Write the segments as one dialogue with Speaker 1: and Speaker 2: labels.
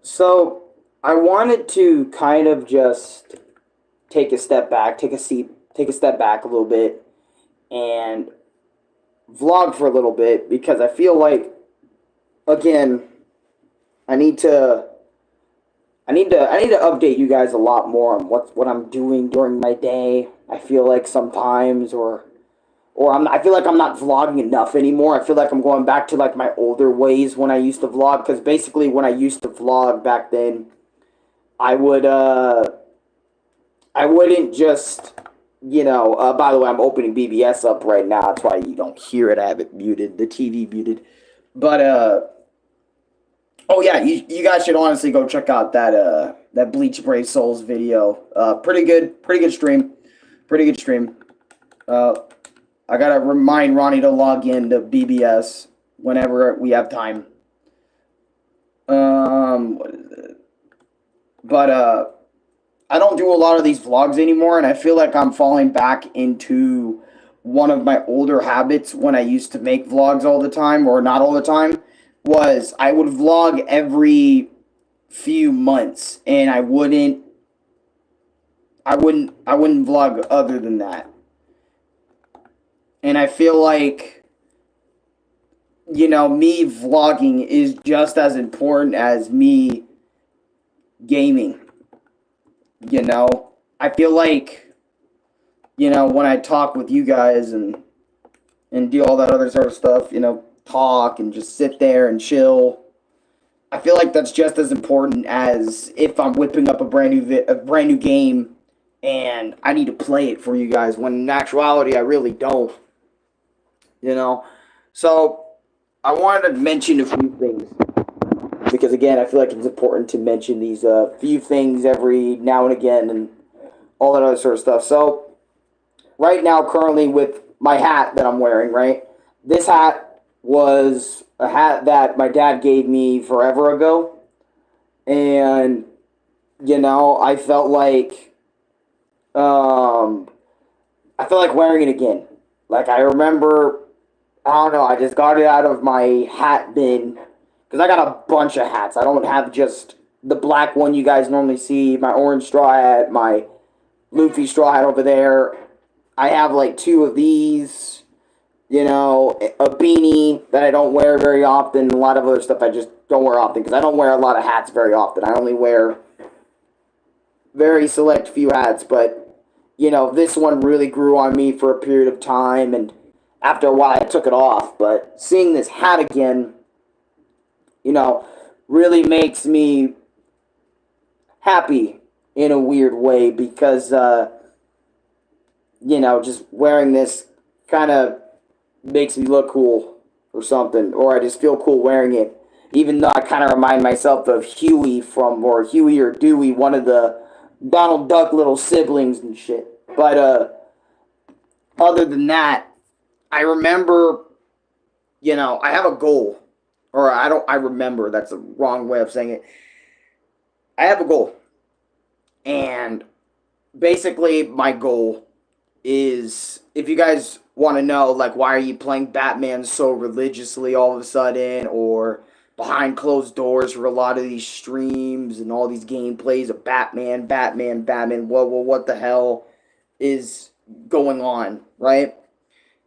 Speaker 1: So I wanted to kind of just take a step back, take a step back a little bit, and vlog for a little bit because I feel like again I need to I need to update you guys a lot more on what I'm doing during my day. I feel like sometimes I feel like I'm not vlogging enough anymore. I feel like I'm going back to like my older ways when I used to vlog because basically when I used to vlog back then I would I wouldn't just, by the way, I'm opening BBS up right now. That's why you don't hear it. I have it muted, the TV muted. But, oh yeah, you guys should honestly go check out that Bleach Brave Souls video. Pretty good stream. Pretty good stream. Uh, I gotta remind Ronnie to log in to BBS whenever we have time. What is it? But, I don't do a lot of these vlogs anymore, and I feel like I'm falling back into one of my older habits when I used to make vlogs all the time, or not all the time, was I would vlog every few months, and I wouldn't vlog other than that. And I feel like, me vlogging is just as important as me gaming. I feel like, when I talk with you guys and do all that other sort of stuff, talk and just sit there and chill. I feel like that's just as important as if I'm whipping up a brand new game and I need to play it for you guys when in actuality I really don't, you know. So I wanted to mention a few things because again, I feel like it's important to mention these few things every now and again and all that other sort of stuff. So right now, currently with my hat that I'm wearing, right? This hat was a hat that my dad gave me forever ago, and I felt like um, I felt like wearing it again. Like I remember, I don't know, I just got it out of my hat bin because I got a bunch of hats. I don't have just the black one you guys normally see, my orange straw hat, my Luffy straw hat over there. I have like two of these, a beanie that I don't wear very often, a lot of other stuff I just don't wear often because I don't wear a lot of hats very often. I only wear very select few hats, but this one really grew on me for a period of time, and after a while I took it off. But seeing this hat again, you know, really makes me happy in a weird way because, just wearing this kind of makes me look cool or something, or I just feel cool wearing it. Even though I kind of remind myself of Huey or Dewey, one of the Donald Duck little siblings and shit. But other than that, I remember, I have a goal, or I remember. That's the wrong way of saying it. I have a goal, and basically my goal is, if you guys want to know, like, why are you playing Batman so religiously all of a sudden, or behind closed doors for a lot of these streams and all these gameplays of Batman, what the hell is going on, right?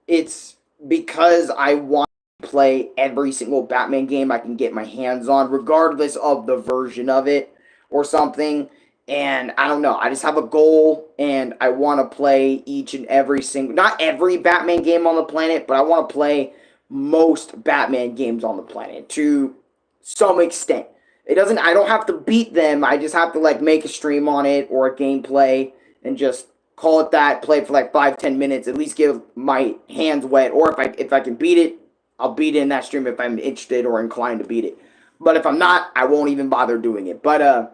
Speaker 1: It's because I want to play every single Batman game I can get my hands on, regardless of the version of it or something. And I don't know, I just have a goal, and I want to play each and every single, not every Batman game on the planet, but I want to play most Batman games on the planet to some extent. I don't have to beat them, I just have to, like, make a stream on it or a gameplay and just call it that, play it for like 5-10 minutes, at least get my hands wet, or if I can beat it, I'll beat it in that stream if I'm interested or inclined to beat it. But if I'm not, I won't even bother doing it. But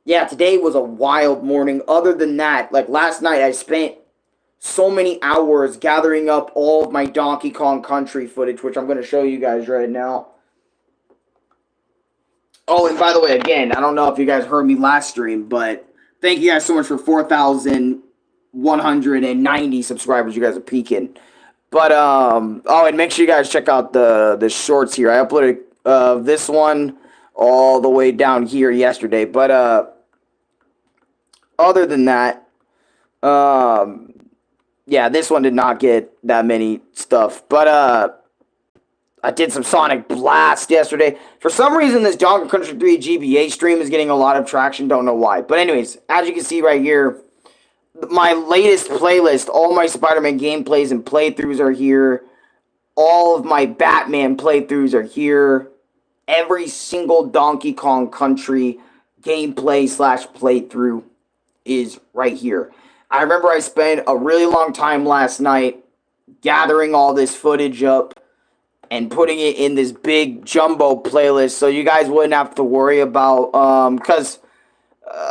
Speaker 1: yeah, today was a wild morning. Other than that, like last night, I spent so many hours gathering up all of my Donkey Kong Country footage, which I'm going to show you guys right now. Oh, and by the way, again, I don't know if you guys heard me last stream, but thank you guys so much for 4,190 subscribers. You guys are peaking. But, oh, and make sure you guys check out the shorts here. I uploaded this one all the way down here yesterday. But other than that, yeah, this one did not get that many stuff. But I did some Sonic Blast yesterday. For some reason, this Donkey Country 3 GBA stream is getting a lot of traction. Don't know why. But anyways, as you can see right here, my latest playlist, all my Spider-Man gameplays and playthroughs are here. All of my Batman playthroughs are here. Every single Donkey Kong Country gameplay / playthrough is right here. I remember I spent a really long time last night gathering all this footage up and putting it in this big jumbo playlist so you guys wouldn't have to worry about, because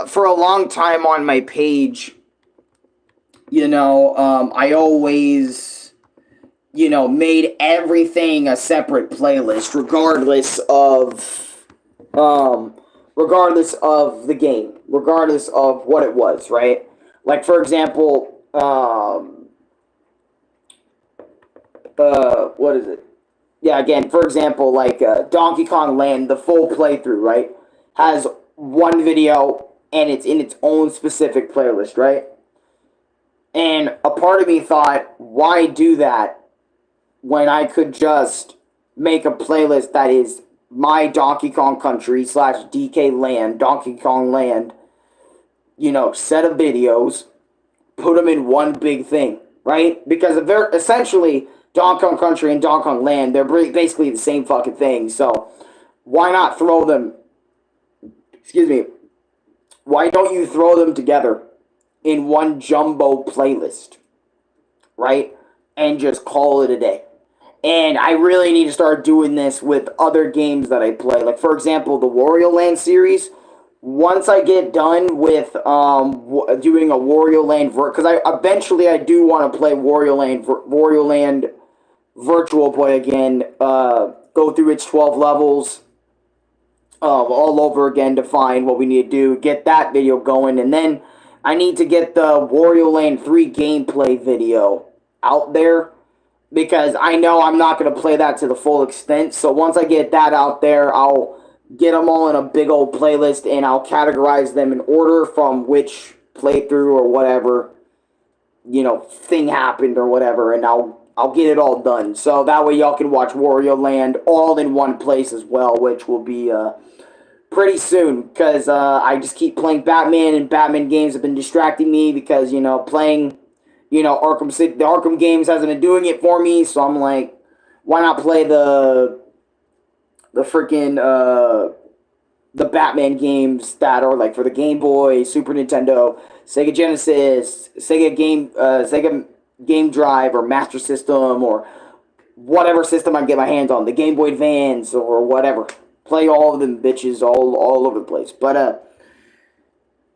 Speaker 1: for a long time on my page, I always, made everything a separate playlist, regardless of the game, regardless of what it was, right? Like, for example, what is it? Yeah, again, for example, like Donkey Kong Land, the full playthrough, right, has one video and it's in its own specific playlist, right? And a part of me thought, why do that when I could just make a playlist that is my Donkey Kong Country / DK Land, Donkey Kong Land, set of videos, put them in one big thing, right? Because they're essentially Donkey Kong Country and Donkey Kong Land, they're basically the same fucking thing. So why not throw them, why don't you throw them together in one jumbo playlist, right? And just call it a day. And I really need to start doing this with other games that I play. Like, for example, the Wario Land series. Once I get done with doing a Wario Land, because I do want to play Wario Land Virtual Boy again, go through its 12 levels all over again to find what we need to do, get that video going, and then I need to get the Wario Land 3 gameplay video out there, because I know I'm not going to play that to the full extent. So once I get that out there, I'll get them all in a big old playlist, and I'll categorize them in order from which playthrough or whatever, thing happened or whatever, and I'll get it all done. So that way y'all can watch Wario Land all in one place as well, which will be pretty soon, because I just keep playing Batman, and Batman games have been distracting me because, playing, Arkham City, the Arkham games hasn't been doing it for me, so I'm like, why not play the freaking, the Batman games that are, like, for the Game Boy, Super Nintendo, Sega Genesis, Sega Game Drive, or Master System, or whatever system I can get my hands on, the Game Boy Advance, or whatever. Play all of them bitches all over the place. But,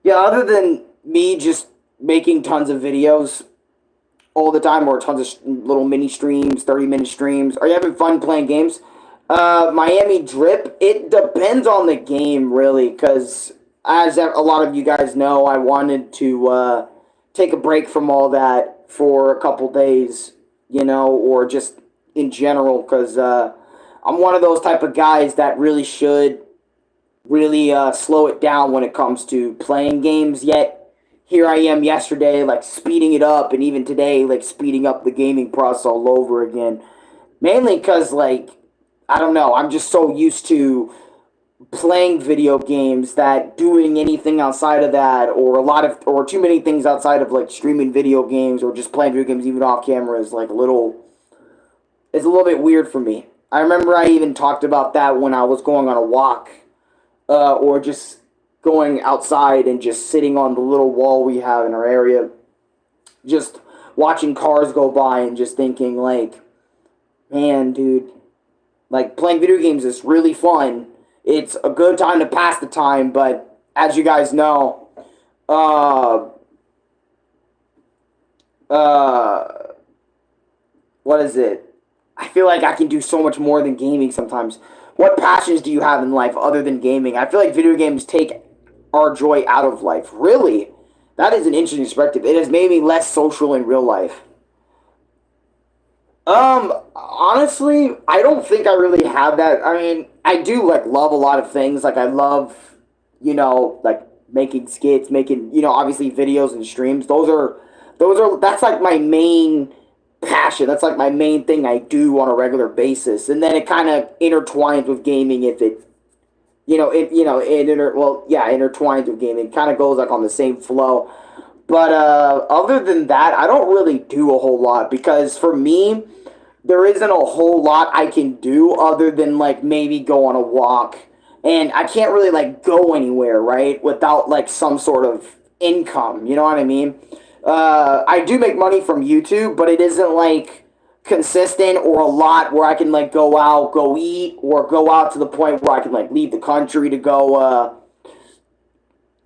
Speaker 1: yeah, other than me just making tons of videos all the time, or tons of little mini streams, 30-minute streams, are you having fun playing games? Miami Drip, it depends on the game, really, because as a lot of you guys know, I wanted to take a break from all that for a couple days, or just in general, because I'm one of those type of guys that really should slow it down when it comes to playing games, yet here I am yesterday, like, speeding it up, and even today, like, speeding up the gaming process all over again. Mainly because, like, I don't know, I'm just so used to playing video games that doing anything outside of that, or too many things outside of, like, streaming video games, or just playing video games even off camera is, like, it's a little bit weird for me. I remember I even talked about that when I was going on a walk, or just going outside and just sitting on the little wall we have in our area, just watching cars go by and just thinking, like, man, dude, like, playing video games is really fun. It's a good time to pass the time, but as you guys know, what is it? I feel like I can do so much more than gaming sometimes. What passions do you have in life other than gaming? I feel like video games take our joy out of life. Really? That is an interesting perspective. It has made me less social in real life. Honestly, I don't think I really have that. I mean, I do like love a lot of things. Like I love, like making skits, making, obviously videos and streams. That's like my main passion. That's like my main thing I do on a regular basis. And then it kind of intertwines with gaming if it, intertwines with gaming. Kind of goes like on the same flow. But other than that, I don't really do a whole lot because for me, there isn't a whole lot I can do other than like maybe go on a walk. And I can't really like go anywhere, right? Without like some sort of income. You know what I mean? I do make money from YouTube, but it isn't like consistent or a lot where I can like go out, go eat, or go out to the point where I can like leave the country to go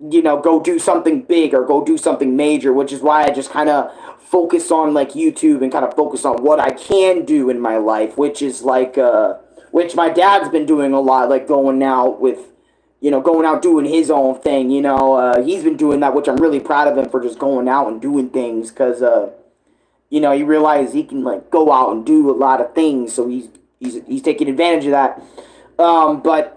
Speaker 1: go do something big or go do something major, which is why I just kind of focus on like YouTube and kind of focus on what I can do in my life, which is like, which my dad's been doing a lot, like going out with, going out doing his own thing, he's been doing that, which I'm really proud of him for just going out and doing things because, he realized he can like go out and do a lot of things, so he's taking advantage of that. But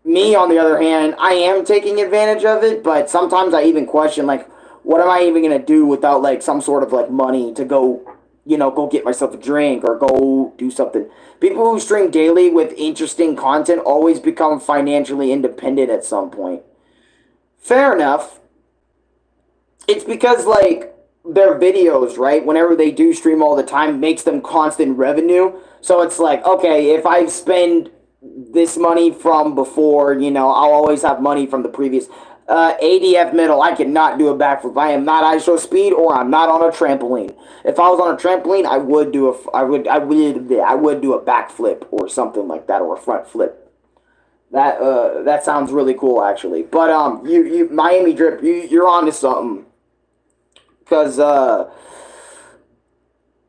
Speaker 1: me, on the other hand, I am taking advantage of it, but sometimes I even question, like, what am I even going to do without, like, some sort of, like, money to go, go get myself a drink or go do something. People who stream daily with interesting content always become financially independent at some point. Fair enough. It's because, like, their videos, right, whenever they do stream all the time, makes them constant revenue. So it's like, okay, if I spend this money from before, I'll always have money from the previous. ADF middle, I cannot do a backflip. I am not ISO speed, or I'm not on a trampoline. If I was on a trampoline, I would do a backflip or something like that, or a front flip. That sounds really cool, actually. But you Miami Drip, you're on to something, because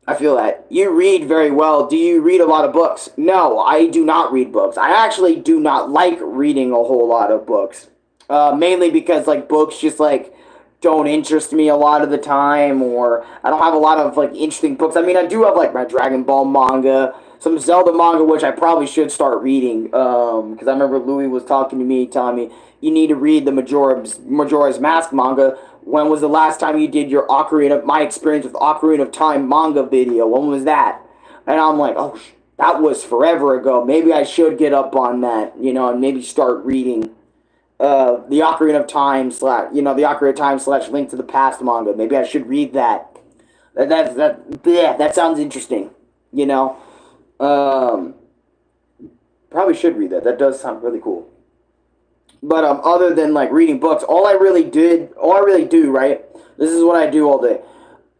Speaker 1: I feel that. You read very well. Do you read a lot of books? No, I do not read books. I actually do not like reading a whole lot of books. Mainly because, like, books just, like, don't interest me a lot of the time, or I don't have a lot of, like, interesting books. I mean, I do have, like, my Dragon Ball manga, some Zelda manga, which I probably should start reading, because I remember Louis was talking to me, telling me, you need to read the Majora's Mask manga. When was the last time you did your my experience with Ocarina of Time manga video? When was that? And I'm like, oh, that was forever ago. Maybe I should get up on that, and maybe start reading the Ocarina of Time the Ocarina of Time / Link to the Past manga. Maybe I should read that. That sounds interesting, Um, probably should read that. That does sound really cool. But other than like reading books, all I really do, right? This is what I do all day.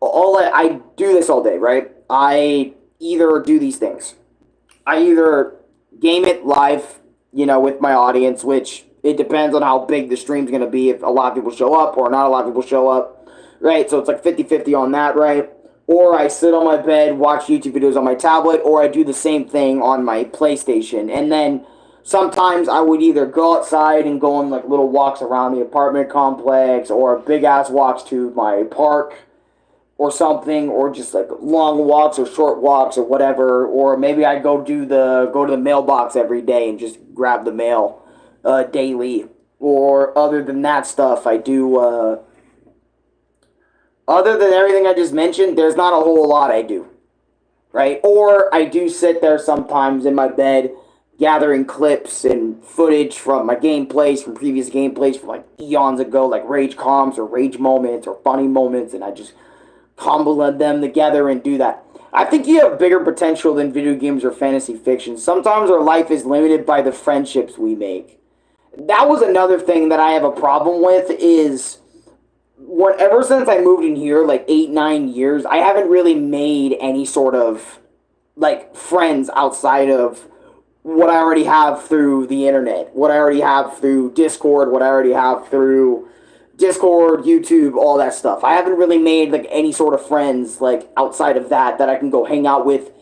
Speaker 1: I do this all day, right? I either do these things. I either game it live, with my audience, which it depends on how big the stream's going to be, if a lot of people show up or not a lot of people show up, right? So it's like 50-50 on that, right? Or I sit on my bed, watch YouTube videos on my tablet, or I do the same thing on my PlayStation. And then sometimes I would either go outside and go on like little walks around the apartment complex, or big ass walks to my park or something, or just like long walks or short walks or whatever. Or maybe I go to the mailbox every day and just grab the mail daily. Or other than that stuff, I do other than everything I just mentioned, there's not a whole lot I do, right? Or I do sit there sometimes in my bed gathering clips and footage from my gameplays, from previous gameplays from like eons ago, like rage comms or rage moments or funny moments, and I just combo them together and do that. I think you have bigger potential than video games or fantasy fiction. Sometimes our life is limited by the friendships we make. That was another thing that I have a problem with is ever since I moved in here, like 8-9 years, I haven't really made any sort of like friends outside of what I already have through the internet, what I already have through Discord, what I already have through Discord, YouTube, all that stuff. I haven't really made like any sort of friends like outside of that I can go hang out with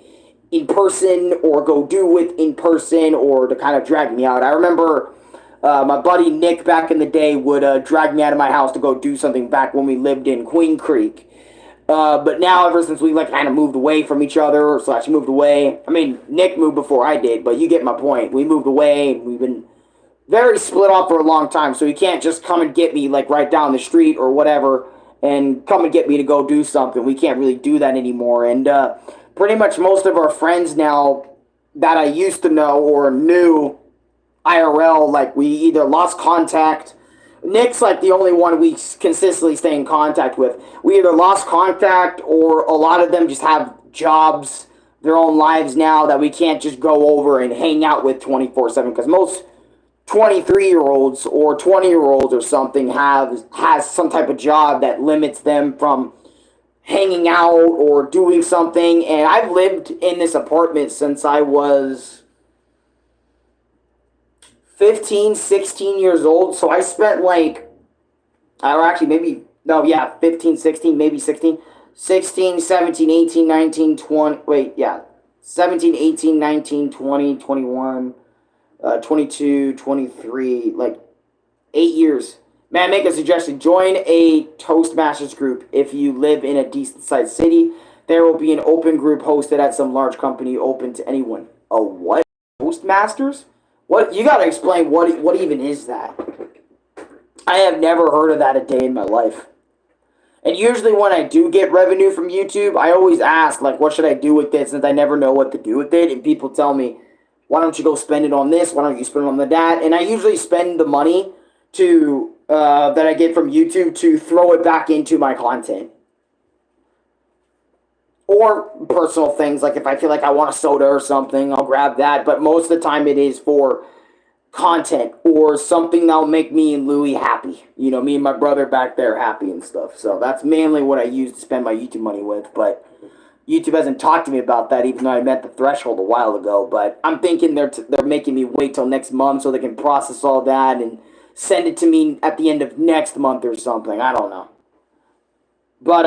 Speaker 1: in person or go do with in person or to kind of drag me out. I remember my buddy Nick back in the day would drag me out of my house to go do something back when we lived in Queen Creek. But now, ever since we like kind of moved away from each other, or slash moved away. I mean, Nick moved before I did, but you get my point. We moved away, and we've been very split off for a long time. So you can't just come and get me like right down the street or whatever, and come and get me to go do something. We can't really do that anymore. And pretty much most of our friends now that I used to know or knew IRL, like we either lost contact. Nick's like the only one we consistently stay in contact with. We either lost contact or a lot of them just have jobs, their own lives now that we can't just go over and hang out with 24/7 because most 23-year-olds or 20-year-olds or something has some type of job that limits them from hanging out or doing something. And I've lived in this apartment since I was 15, 16 years old. So I spent like, or actually maybe, no, yeah, 15, 16, maybe 16, 16, 17, 18, 19, 20, wait, yeah, 17, 18, 19, 20, 21, 22, 23, like 8 years. May I make a suggestion? Join a Toastmasters group if you live in a decent-sized city. There will be an open group hosted at some large company open to anyone. A what? Toastmasters? What? You gotta explain what even is that. I have never heard of that a day in my life. And usually when I do get revenue from YouTube, I always ask, like, what should I do with this? Since I never know what to do with it. And people tell me, why don't you go spend it on this? Why don't you spend it on that? And I usually spend the money to that I get from YouTube to throw it back into my content. Or personal things, like if I feel like I want a soda or something, I'll grab that. But most of the time it is for content or something that'll make me and Louie happy. You know, me and my brother back there happy and stuff. So that's mainly what I use to spend my YouTube money with. But YouTube hasn't talked to me about that, even though I met the threshold a while ago. But I'm thinking they're making me wait till next month so they can process all that and send it to me at the end of next month or something. I don't know. But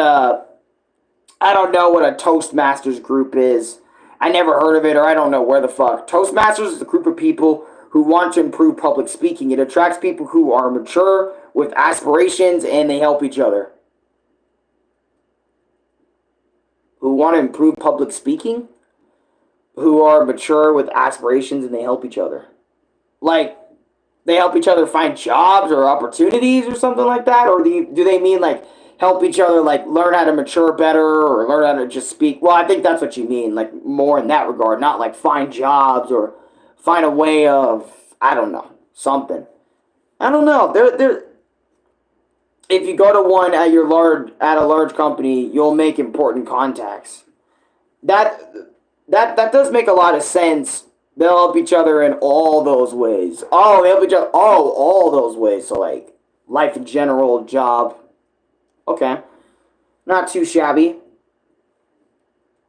Speaker 1: I don't know what a Toastmasters group is. I never heard of it, or I don't know where the fuck. Toastmasters is a group of people who want to improve public speaking. It attracts people who are mature with aspirations and they help each other. Who want to improve public speaking? Who are mature with aspirations and they help each other. Like, they help each other find jobs or opportunities or something like that? Or do they mean like help each other like learn how to mature better or learn how to just speak? Well, I think that's what you mean, like more in that regard, not like find jobs or find a way of, I don't know, something. I don't know. If you go to one at a large company, you'll make important contacts. That does make a lot of sense. They'll help each other in all those ways. Oh, they help each other. Oh, all those ways. So, like, life in general, job. Okay. Not too shabby.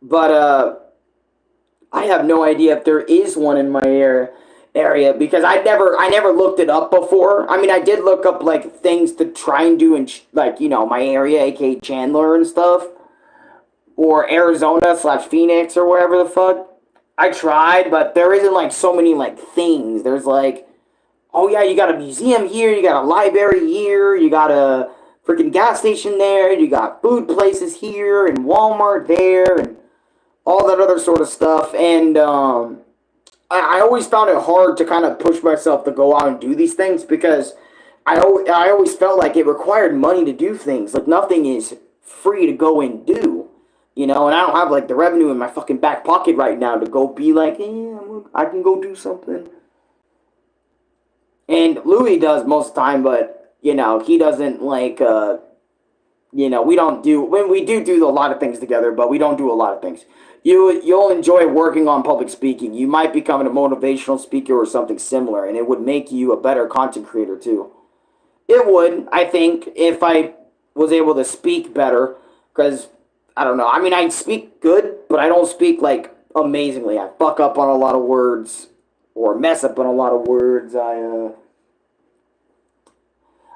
Speaker 1: But, I have no idea if there is one in my area because I never looked it up before. I mean, I did look up, like, things to try and do in, like, you know, my area, aka Chandler and stuff. Or Arizona / Phoenix or wherever the fuck. I tried, but there isn't, like, so many, like, things. There's, like, oh, yeah, you got a museum here, you got a library here, you got a freaking gas station there, you got food places here, and Walmart there, and all that other sort of stuff. And, I always found it hard to kind of push myself to go out and do these things because I always felt like it required money to do things. Like, nothing is free to go and do. You know, and I don't have, like, the revenue in my fucking back pocket right now to go be like, I can go do something. And Louis does most of the time, but, you know, he doesn't, like, you know, we do a lot of things together, but we don't do a lot of things. You'll enjoy working on public speaking. You might become a motivational speaker or something similar, and it would make you a better content creator, too. It would, I think, if I was able to speak better, because I don't know. I mean, I speak good, but I don't speak, like, amazingly. I fuck up on a lot of words, or mess up on a lot of words. I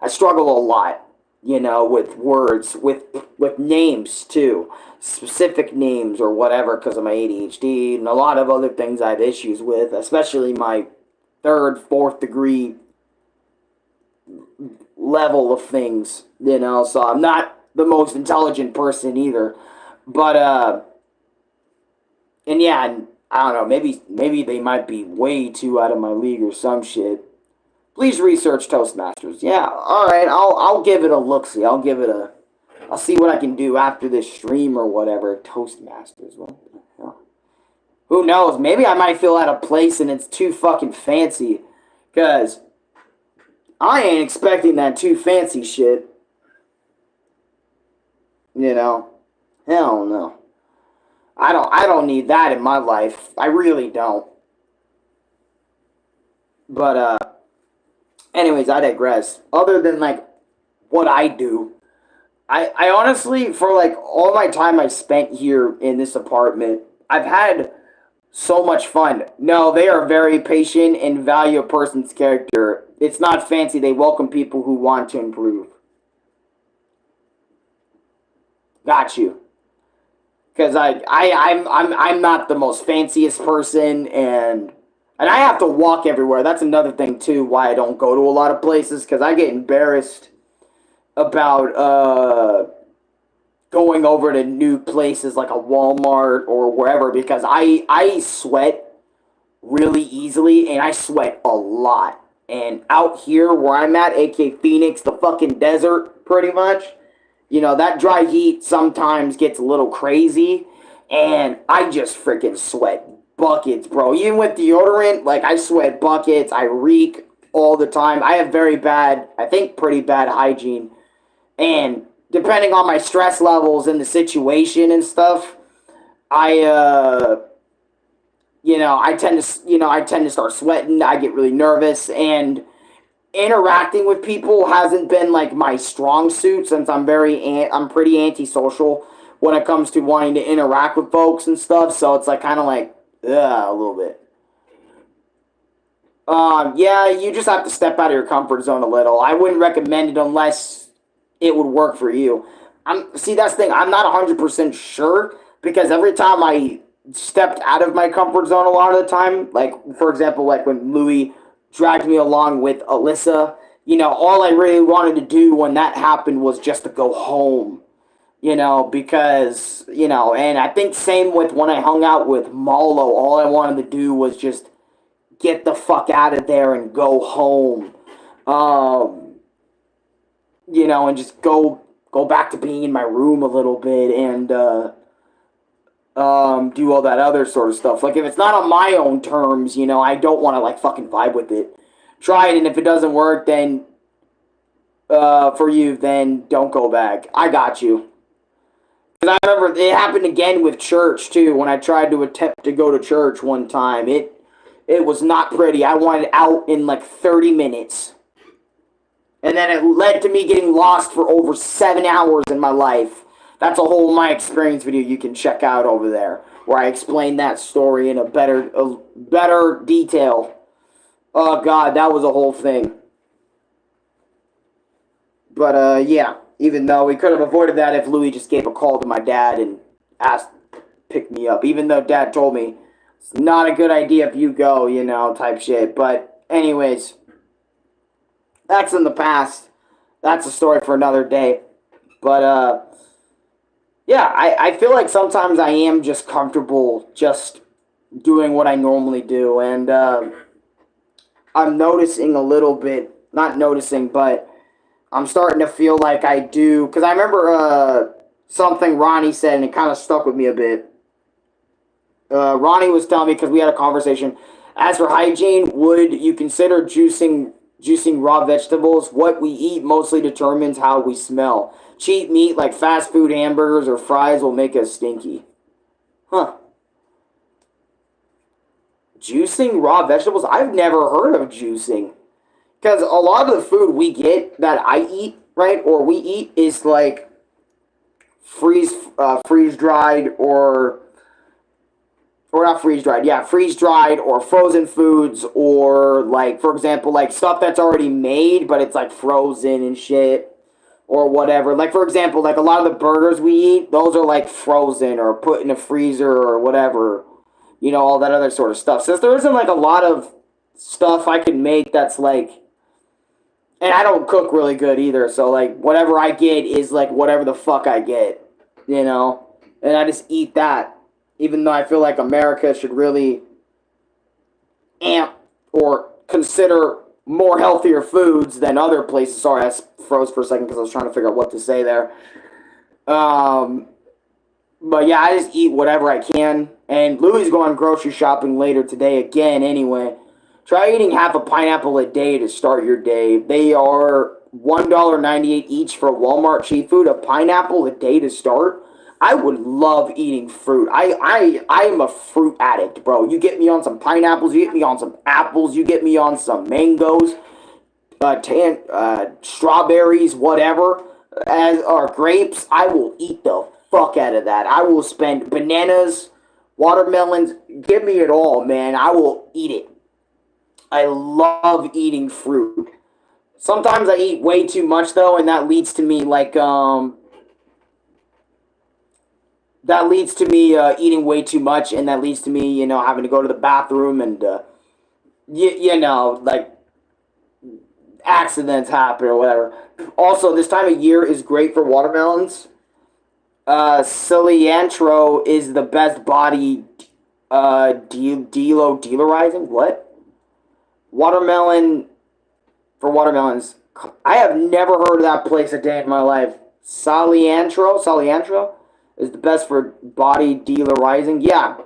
Speaker 1: struggle a lot, you know, with words, with names, too. Specific names or whatever because of my ADHD, and a lot of other things I have issues with, especially my 3rd, 4th degree level of things, you know, so I'm not the most intelligent person either. But and yeah, and I don't know, maybe they might be way too out of my league or some shit. Please research Toastmasters. Yeah, all right, I'll give it a look. See, I'll see what I can do after this stream or whatever. Toastmasters. What the hell? Who knows? Maybe I might feel out of place and it's too fucking fancy. Cause I ain't expecting that too fancy shit. You know? Hell no. I don't need that in my life. I really don't. But anyways, I digress. Other than like what I do, I honestly, for like all my time I spent here in this apartment, I've had so much fun. No, they are very patient and value a person's character. It's not fancy. They welcome people who want to improve. Got you. Because I'm not the most fanciest person, and I have to walk everywhere. That's another thing too why I don't go to a lot of places, because I get embarrassed about going over to new places like a Walmart or wherever, because I sweat really easily and I sweat a lot. And out here where I'm at, aka Phoenix, the fucking desert, pretty much, you know, that dry heat sometimes gets a little crazy, and I just freaking sweat buckets, bro. Even with deodorant, like, I sweat buckets, I reek all the time. I have very bad, I think pretty bad hygiene, and depending on my stress levels and the situation and stuff, I, I tend to start sweating, I get really nervous, and interacting with people hasn't been like my strong suit, since I'm pretty antisocial when it comes to wanting to interact with folks and stuff. So it's like kind of like a little bit. Yeah, you just have to step out of your comfort zone a little. I wouldn't recommend it unless it would work for you. That's the thing. I'm not 100% sure, because every time I stepped out of my comfort zone a lot of the time, like for example, like when Louis dragged me along with Alyssa, all I really wanted to do when that happened was just to go home, because, and I think same with when I hung out with Malo, all I wanted to do was just get the fuck out of there and go home, and just go back to being in my room a little bit and, do all that other sort of stuff. Like, if it's not on my own terms, I don't want to, like, fucking vibe with it. Try it, and if it doesn't work, then, for you, then don't go back. I got you. Because I remember it happened again with church, too, when I tried to attempt to go to church one time. It was not pretty. I wanted out in, like, 30 minutes. And then it led to me getting lost for over 7 hours in my life. That's a whole My Experience video you can check out over there, where I explain that story in a better detail. Oh god, that was a whole thing. But yeah, even though we could have avoided that if Louis just gave a call to my dad and asked to pick me up. Even though dad told me it's not a good idea if you go, type shit. But anyways, that's in the past. That's a story for another day. But yeah, I feel like sometimes I am just comfortable just doing what I normally do. And I'm noticing a little bit, not noticing, but I'm starting to feel like I do. Because I remember something Ronnie said, and it kind of stuck with me a bit. Ronnie was telling me, because we had a conversation, as for hygiene, would you consider juicing raw vegetables? What we eat mostly determines how we smell. Cheap meat like fast food hamburgers or fries will make us stinky. Huh. Juicing raw vegetables? I've never heard of juicing. Because a lot of the food we get that I eat, right, or we eat, is like freeze dried or not freeze dried, yeah, freeze dried or frozen foods, or like, for example, like stuff that's already made but it's like frozen and shit. Or whatever. Like, for example, like a lot of the burgers we eat, those are like frozen or put in a freezer or whatever. All that other sort of stuff. Since there isn't like a lot of stuff I can make that's like And I don't cook really good either, so like whatever I get is like whatever the fuck I get, you know? And I just eat that. Even though I feel like America should really amp or consider more healthier foods than other places. Sorry, I froze for a second because I was trying to figure out what to say there. Um, but yeah, I just eat whatever I can. And Louie's going grocery shopping later today again anyway. Try eating half a pineapple a day to start your day. They are $1.98 each for Walmart cheap food. A pineapple a day to start. I would love eating fruit. I am a fruit addict, bro. You get me on some pineapples, you get me on some apples, you get me on some mangoes, strawberries, whatever, as or grapes. I will eat the fuck out of that. I will spend bananas, watermelons. Give me it all, man. I will eat it. I love eating fruit. Sometimes I eat way too much though, and that leads to me eating way too much, and that leads to me, having to go to the bathroom and like accidents happen or whatever. Also, this time of year is great for watermelons. Cilantro is the best body dealerizing. What? Watermelon for watermelons. I have never heard of that place a day in my life. Cilantro is the best for body dealerizing. Yeah.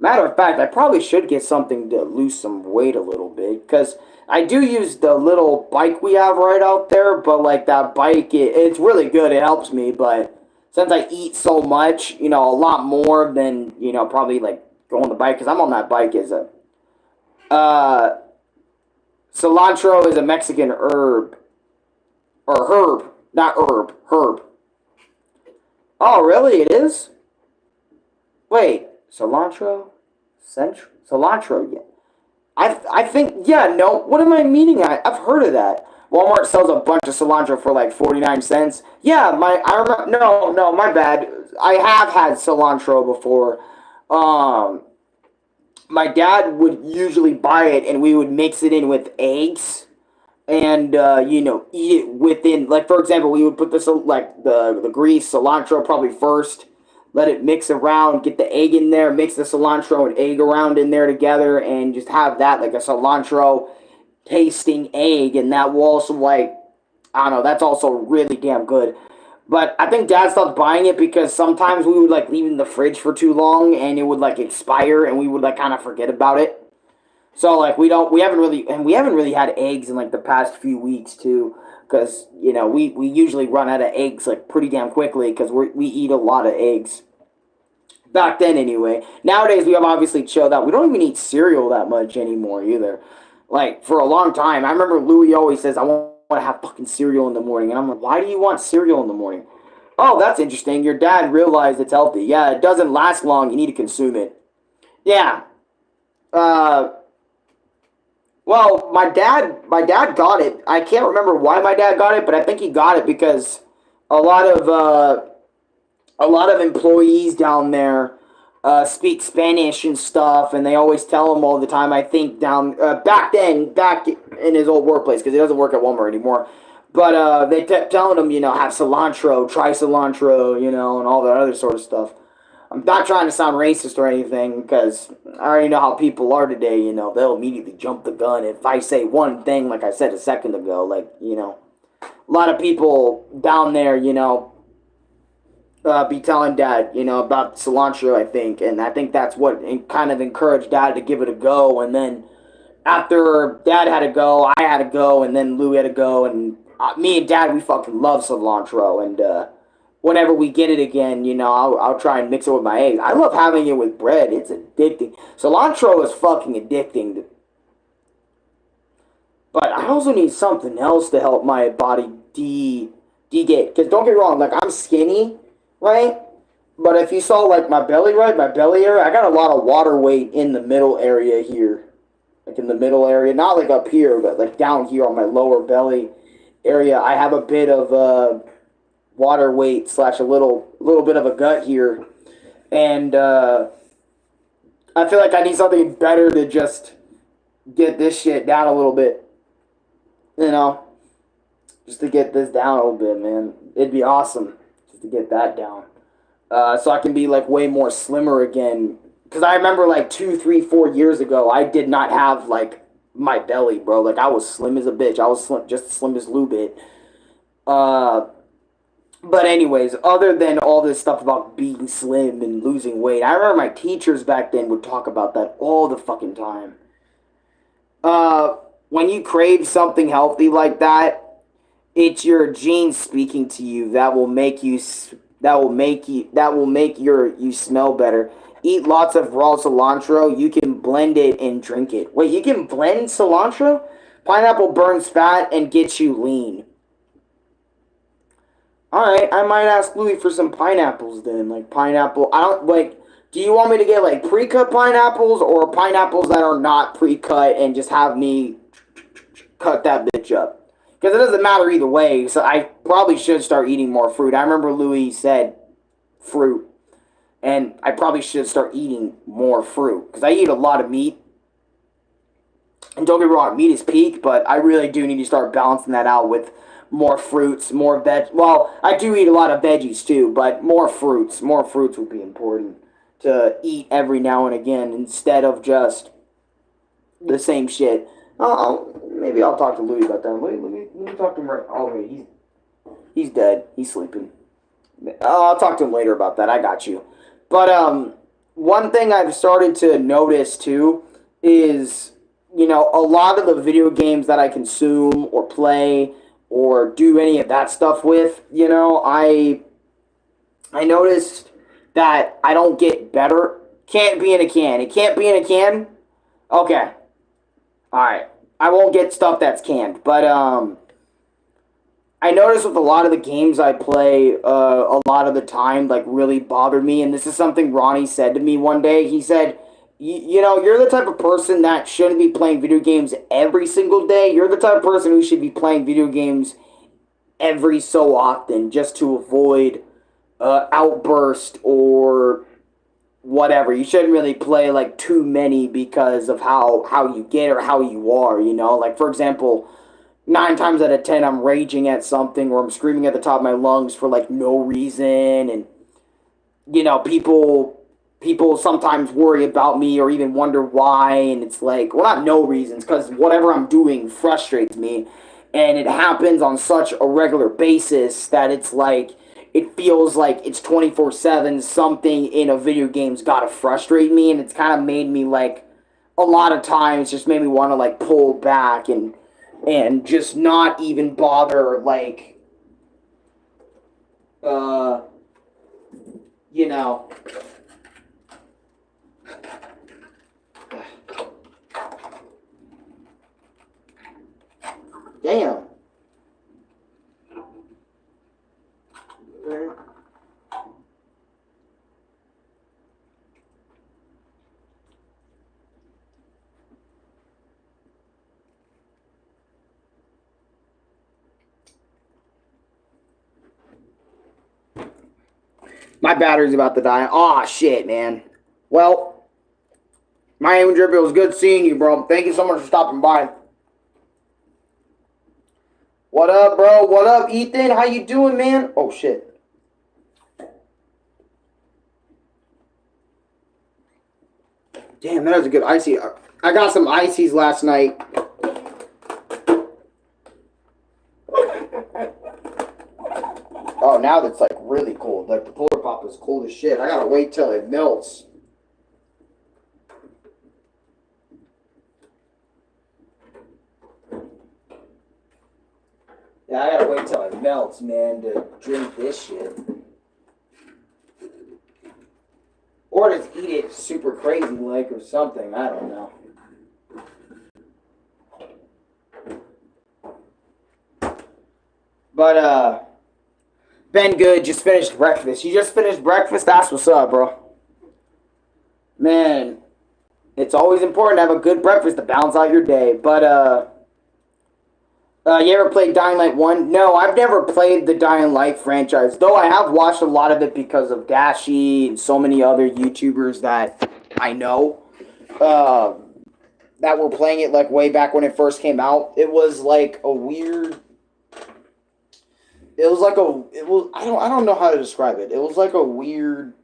Speaker 1: Matter of fact, I probably should get something to lose some weight a little bit because I do use the little bike we have right out there, but like that bike, it's really good. It helps me, but since I eat so much, a lot more than, probably like go on the bike because I'm on that bike is a uh cilantro is a Mexican herb or herb, not herb. Oh, really? It is? Wait, cilantro, yeah. I think, yeah, no, what am I meaning? I've heard of that. Walmart sells a bunch of cilantro for like 49 cents. Yeah, I remember, no, my bad. I have had cilantro before. Um, my dad would usually buy it and we would mix it in with eggs and eat it within, like, for example, we would put this like the grease cilantro probably first, let it mix around, get the egg in there, mix the cilantro and egg around in there together, and just have that like a cilantro tasting egg. And that will also, like, I don't know, that's also really damn good. But I think dad stopped buying it because sometimes we would like leave it in the fridge for too long and it would like expire and we would like kind of forget about it. So like we haven't really had eggs in like the past few weeks too, because we usually run out of eggs like pretty damn quickly because we eat a lot of eggs. Back then anyway. Nowadays we have obviously chilled out. We don't even eat cereal that much anymore either. Like for a long time, I remember Louis always says I want to have fucking cereal in the morning, and I'm like, why do you want cereal in the morning? Oh, that's interesting. Your dad realized it's healthy. Yeah, it doesn't last long. You need to consume it. Yeah. Uh, Well, my dad got it. I can't remember why my dad got it, but I think he got it because a lot of uh, a lot of employees down there speak Spanish and stuff, and they always tell him all the time. I think back in his old workplace because he doesn't work at Walmart anymore. But they kept telling him, have cilantro, try cilantro, and all that other sort of stuff. I'm not trying to sound racist or anything because I already know how people are today. They'll immediately jump the gun if I say one thing, like I said a second ago. Like, a lot of people down there, be telling dad, about cilantro, I think. And I think that's what kind of encouraged dad to give it a go. And then after dad had to go, I had to go, and then Lou had to go. And me and dad, we fucking love cilantro. And, whenever we get it again, I'll try and mix it with my eggs. I love having it with bread. It's addicting. Cilantro is fucking addicting. But I also need something else to help my body de-get. Because don't get me wrong, like, I'm skinny, right? But if you saw, like, my belly, right? My belly area, I got a lot of water weight in the middle area here. Like, in the middle area. Not, like, up here, but, like, down here on my lower belly area. I have a bit of, water weight slash a little bit of a gut here, and I feel like I need something better to just get this shit down a little bit, you know. just to get this down a little bit, man. It'd be awesome just to get that down. So I can be like way more slimmer again. Because I remember like 2, 3, 4 years ago, I did not have like my belly, bro. Like I was slim as a bitch. I was slim, just as slim as Lou bit. Uh, but anyways, other than all this stuff about being slim and losing weight, I remember my teachers back then would talk about that all the fucking time. Uh, when you crave something healthy like that, it's your genes speaking to you that will make you that will make you smell better. Eat lots of raw cilantro. You can blend it and drink it. Wait, you can blend cilantro? Pineapple burns fat and gets you lean. All right, I might ask Louis for some pineapples then. Like pineapple, I don't like. Do you want me to get like pre-cut pineapples or pineapples that are not pre-cut and just have me cut that bitch up? Because it doesn't matter either way. So I probably should start eating more fruit. I remember Louis said fruit, and I probably should start eating more fruit because I eat a lot of meat. And don't get me wrong, meat is peak, but I really do need to start balancing that out with more fruits, more veg. Well, I do eat a lot of veggies too, but more fruits. More fruits would be important to eat every now and again instead of just the same shit. Maybe I'll talk to Louis about that. Let me talk to him right. Oh wait, he's dead. He's sleeping. I'll talk to him later about that. I got you. But one thing I've started to notice too is, you know, a lot of the video games that I consume or play or do any of that stuff with, you know, I noticed that I don't get better. Can't be in a can. It can't be in a can. Okay. All right. I won't get stuff that's canned, but I notice with a lot of the games I play, a lot of the time, like, really bother me. And this is something Ronnie said to me one day. He said, you know, you're the type of person that shouldn't be playing video games every single day. You're the type of person who should be playing video games every so often just to avoid outburst or whatever. You shouldn't really play, like, too many because of how you get or how you are, you know? Like, for example, 9 times out of 10, I'm raging at something or I'm screaming at the top of my lungs for like no reason, and you know, people sometimes worry about me or even wonder why, and it's like, well, not no reasons, because whatever I'm doing frustrates me, and it happens on such a regular basis that it's like it feels like it's 24/7. Something in a video game's gotta frustrate me, and it's kind of made me like a lot of times just made me want to like pull back and just not even bother, like, uh, you know, damn. My battery's about to die. Aw, shit, man. Well, my Opder, it was good seeing you, bro. Thank you so much for stopping by. What up, bro? What up, Ethan? How you doing, man? Oh, shit. Damn, that was a good icy. I got some ices last night. Oh, now that's like really cold. Like the Polar Pop is cold as shit. I gotta wait till it melts. Yeah, I gotta wait till it melts, man, to drink this shit. Or just eat it super crazy like or something. I don't know. But, Ben Good just finished breakfast. You just finished breakfast? That's what's up, bro. Man, it's always important to have a good breakfast to balance out your day. But, you ever played Dying Light 1? No, I've never played the Dying Light franchise, though I have watched a lot of it because of Dashi and so many other YouTubers that I know that were playing it like way back when it first came out. It was like a weird It was like a it was I don't know how to describe it. It was like a weird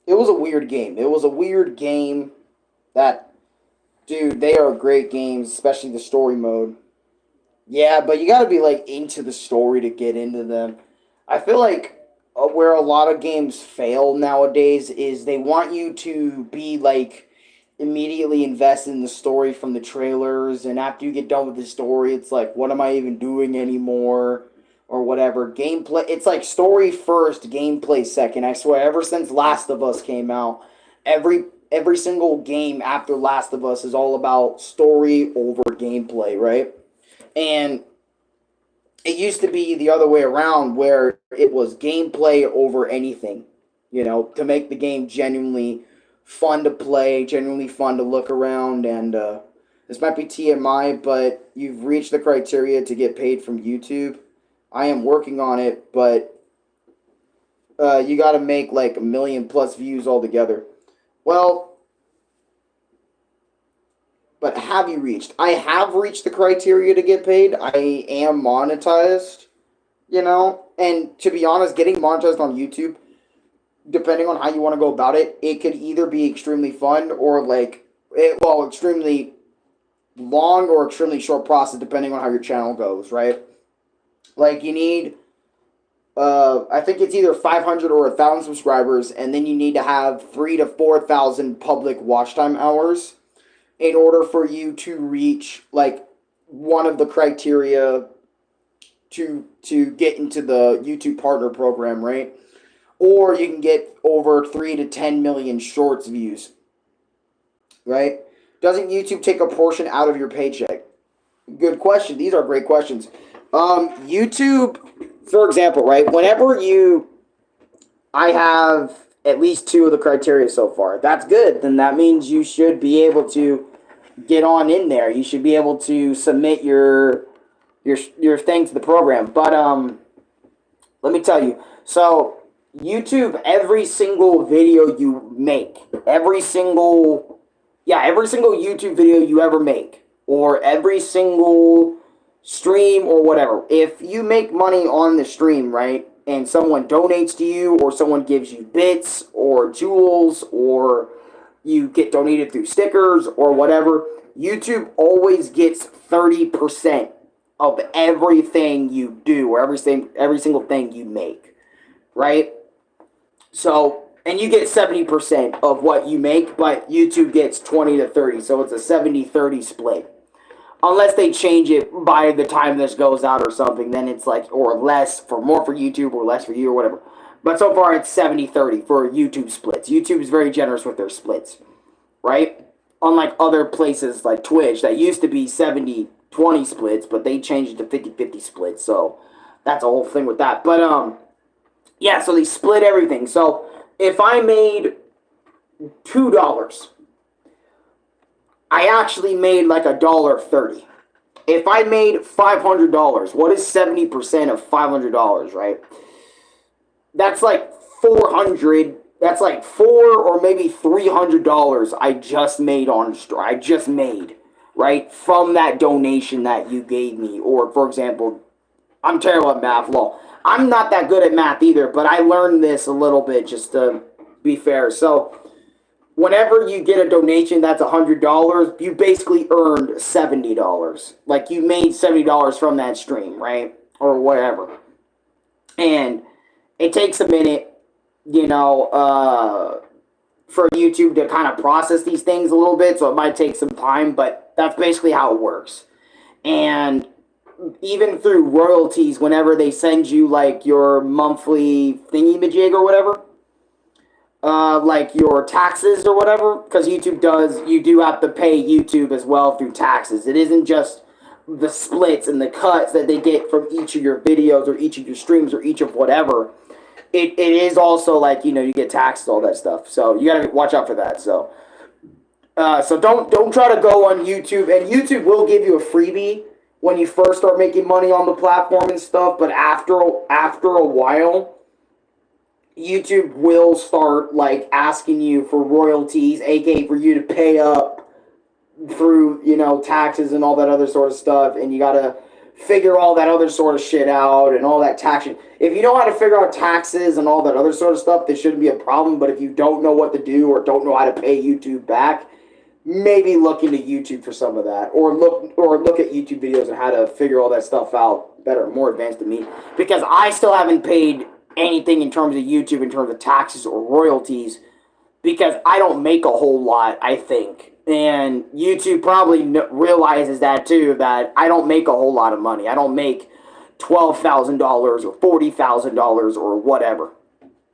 Speaker 1: it was a weird game. It was a weird game that dude, they are great games, especially the story mode. Yeah, but you got to be like into the story to get into them. I feel like where a lot of games fail nowadays is they want you to be like immediately invested in the story from the trailers, and after you get done with the story, it's like, what am I even doing anymore? Or whatever. Gameplay, it's like story first, gameplay second. I swear, ever since Last of Us came out, every single game after Last of Us is all about story over gameplay, right? And it used to be the other way around where it was gameplay over anything, to make the game genuinely fun to play, genuinely fun to look around. And this might be TMI, but you've reached the criteria to get paid from YouTube. I am working on it, but you got to make like 1 million plus views altogether. Well, but have you reached? I have reached the criteria to get paid. I am monetized, and to be honest, getting monetized on YouTube, depending on how you want to go about it, it could either be extremely fun or extremely long or extremely short process, depending on how your channel goes, right? Like you need, I think it's either 500 or 1,000 subscribers, and then you need to have 3 to 4 thousand public watch time hours in order for you to reach like one of the criteria to get into the YouTube partner program, right? Or you can get over 3 to 10 million shorts views, right? Doesn't YouTube take a portion out of your paycheck? Good question. These are great questions. YouTube, for example, right? I have at least 2 of the criteria so far. That's good. Then that means you should be able to get on in there. You should be able to submit your thing to the program. But let me tell you. So YouTube, every single video you make, every single YouTube video you ever make, or every single stream or whatever, if you make money on the stream, right, and someone donates to you, or someone gives you bits or jewels, or you get donated through stickers or whatever, YouTube always gets 30% of everything you do, or every single thing you make, right? So, and you get 70% of what you make, but YouTube gets 20 to 30, so it's a 70-30 split. Unless they change it by the time this goes out or something, then it's like, or less, more for YouTube or less for you or whatever. But so far it's 70-30 for YouTube splits. YouTube is very generous with their splits, right? Unlike other places like Twitch that used to be 70-20 splits, but they changed it to 50-50 splits. So that's a whole thing with that. But yeah, so they split everything. So if I made $2, I actually made like $1.30. If I made $500, what is 70% of $500, right? That's like 400. That's like $400 or maybe $300 I just made right, from that donation that you gave me. Or for example, I'm terrible at math. Well, I'm not that good at math either, but I learned this a little bit just to be fair. So whenever you get a donation that's $100, you basically earned $70. Like you made $70 from that stream, right? Or whatever. And it takes a minute, for YouTube to kind of process these things a little bit, so it might take some time, but that's basically how it works. And even through royalties, whenever they send you like your monthly thingy-majig or whatever, like your taxes or whatever, because you do have to pay YouTube as well through taxes. It isn't just the splits and the cuts that they get from each of your videos or each of your streams or each of whatever. It is also like, you get taxed, all that stuff. So you gotta watch out for that. So don't try to go on YouTube, and YouTube will give you a freebie when you first start making money on the platform and stuff, but after a while, YouTube will start like asking you for royalties, aka for you to pay up through taxes and all that other sort of stuff, and you gotta figure all that other sort of shit out and all that tax. If you know how to figure out taxes and all that other sort of stuff, this shouldn't be a problem. But if you don't know what to do or don't know how to pay YouTube back, maybe look into YouTube for some of that, or look at YouTube videos on how to figure all that stuff out better, more advanced than me, because I still haven't paid anything in terms of YouTube, in terms of taxes or royalties, because I don't make a whole lot, I think. And YouTube probably realizes that too, that I don't make a whole lot of money. I don't make $12,000 or $40,000 or whatever.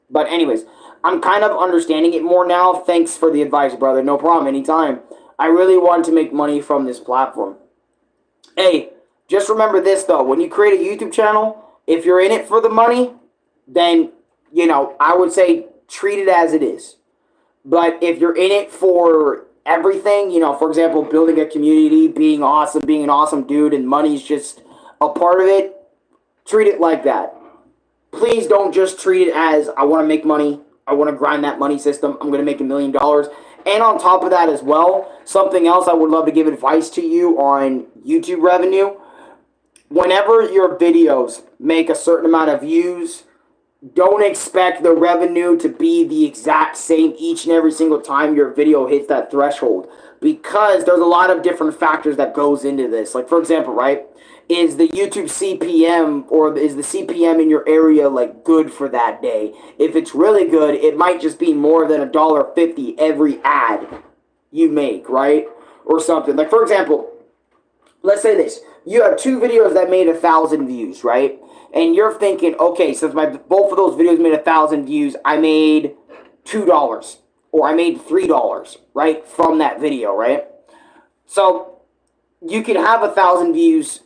Speaker 1: But anyways, I'm kind of understanding it more now. Thanks for the advice, brother. No problem, anytime. I really want to make money from this platform. Hey, just remember this, though. When you create a YouTube channel, if you're in it for the money, then, you know, I would say treat it as it is. But if you're in it for everything, you know, for example, building a community, being awesome, being an awesome dude, and money's just a part of it, treat it like that. Please don't just treat it as, I want to make money, I want to grind that money system, I'm going to make $1 million. And on top of that as well, something else I would love to give advice to you on YouTube revenue. Whenever your videos make a certain amount of views, don't expect the revenue to be the exact same each and every single time your video hits that threshold, because there's a lot of different factors that goes into this. Like, for example, right, is the YouTube CPM, or is the CPM in your area, like, good for that day? If it's really good, it might just be more than $1.50 every ad you make, right? Or something. Like, for example, let's say this. You have 2 videos that made 1,000 views, right? And you're thinking, okay, since both of those videos made 1,000 views, I made $2 or I made $3, right, from that video, right? So you can have 1,000 views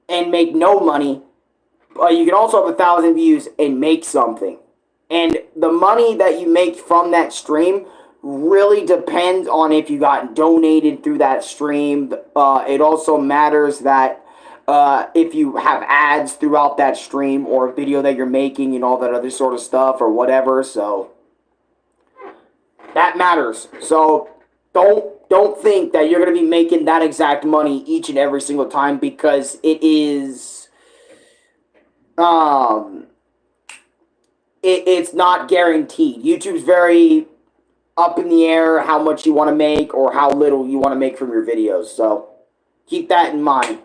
Speaker 1: and make no money, but you can also have 1,000 views and make something. And the money that you make from that stream really depends on if you got donated through that stream. It also matters that if you have ads throughout that stream or a video that you're making and all that other sort of stuff or whatever. So that matters. So don't think that you're going to be making that exact money each and every single time, because it is it's not guaranteed. YouTube's very up in the air how much you want to make or how little you want to make from your videos. So keep that in mind.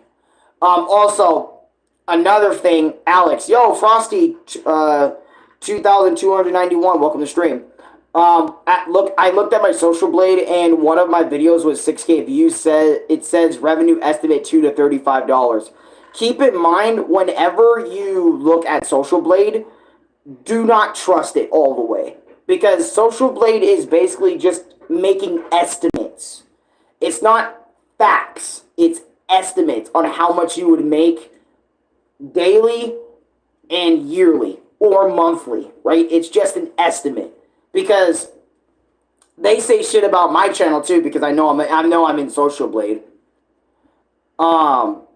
Speaker 1: Also, another thing, Alex, yo, Frosty, 2,291, welcome to stream. I looked at my Social Blade, and one of my videos was 6K views. It says revenue estimate $2 to $35. Keep in mind, whenever you look at Social Blade, do not trust it all the way, because Social Blade is basically just making estimates. It's not facts. It's estimates on how much you would make daily and yearly or monthly, right? It's just an estimate, because they say shit about my channel too, because I know I'm in Social Blade. Because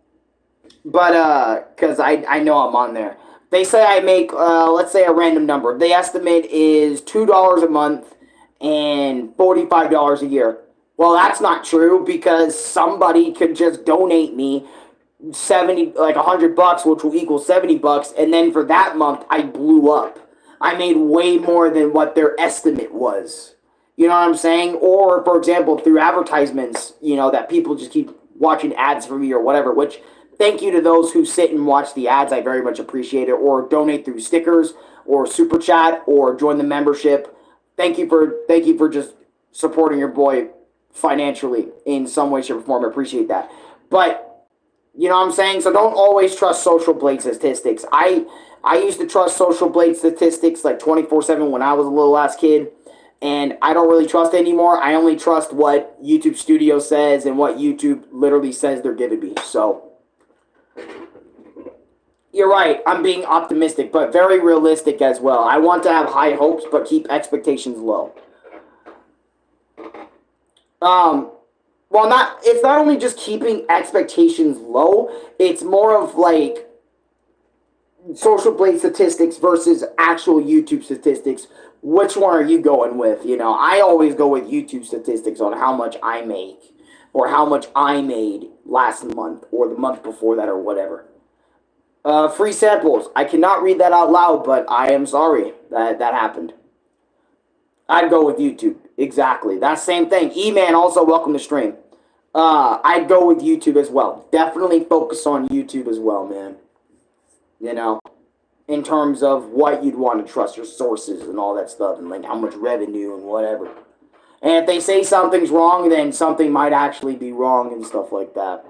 Speaker 1: I know I'm on there. They say I make, let's say a random number. The estimate is $2 a month and $45 a year. Well, that's not true, because somebody could just donate me $100, which will equal $70, and then for that month I blew up. I made way more than what their estimate was. You know what I'm saying? Or, for example, through advertisements, you know, that people just keep watching ads for me or whatever, which, thank you to those who sit and watch the ads. I very much appreciate it. Or donate through stickers or super chat or join the membership. Thank you for just supporting your boy financially in some way, shape, or form. I appreciate that. But, you know what I'm saying? So don't always trust Social Blade statistics. I used to trust Social Blade statistics like 24/7 when I was a little ass kid, and I don't really trust it anymore. I only trust what YouTube Studio says and what YouTube literally says they're giving me. So you're right, I'm being optimistic, but very realistic as well. I want to have high hopes, but keep expectations low. It's not only just keeping expectations low, it's more of like Social Blade statistics versus actual YouTube statistics. Which one are you going with? You know, I always go with YouTube statistics on how much I make, or how much I made last month, or the month before that, or whatever. Free samples. I cannot read that out loud, but I am sorry that that happened. I'd go with YouTube. Exactly. That same thing. E-Man, also welcome to stream. I'd go with YouTube as well. Definitely focus on YouTube as well, man. You know, in terms of what you'd want to trust, your sources and all that stuff, and like how much revenue and whatever. And if they say something's wrong, then something might actually be wrong and stuff like that.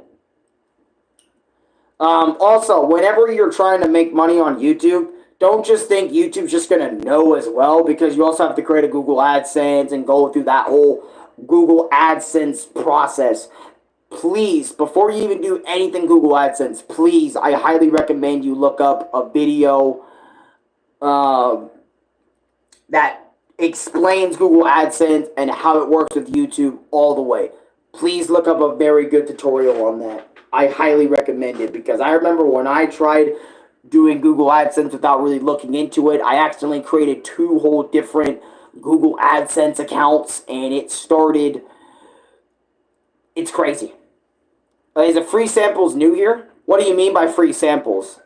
Speaker 1: Also, whenever you're trying to make money on YouTube, don't just think YouTube's just going to know as well, because you also have to create a Google AdSense and go through that whole Google AdSense process. Please, before you even do anything Google AdSense, please, I highly recommend you look up a video that explains Google AdSense and how it works with YouTube all the way. Please look up a very good tutorial on that. I highly recommend it, because I remember when I tried doing Google AdSense without really looking into it, I accidentally created 2 whole different Google AdSense accounts, and it started... It's crazy. Is it free samples new here? What do you mean by free samples?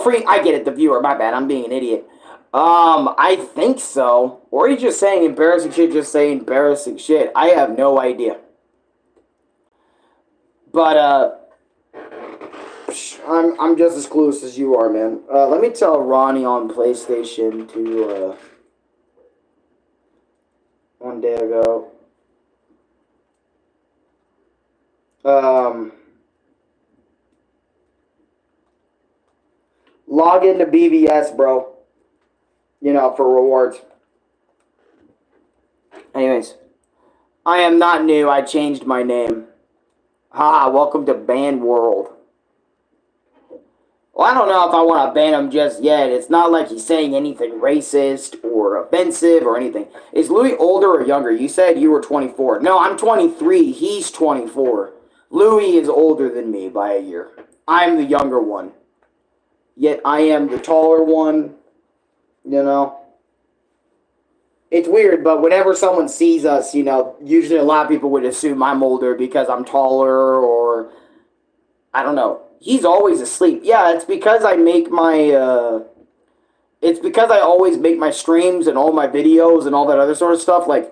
Speaker 1: Free. I get it. The viewer. My bad. I'm being an idiot. I think so. Or are you just saying embarrassing shit? Just saying embarrassing shit. I have no idea. But I'm just as clueless as you are, man. Let me tell Ronnie on PlayStation to one day ago. Log into BVS, bro. You know, for rewards. Anyways, I am not new. I changed my name. Ha, welcome to Ban World. Well, I don't know if I want to ban him just yet. It's not like he's saying anything racist or offensive or anything. Is Louis older or younger? You said you were 24. No, I'm 23. He's 24. Louis is older than me by a year. I'm the younger one. Yet I am the taller one. You know? It's weird, but whenever someone sees us, you know, usually a lot of people would assume I'm older because I'm taller, or... I don't know. He's always asleep. Yeah, it's because I make my, it's because I always make my streams and all my videos and all that other sort of stuff, like,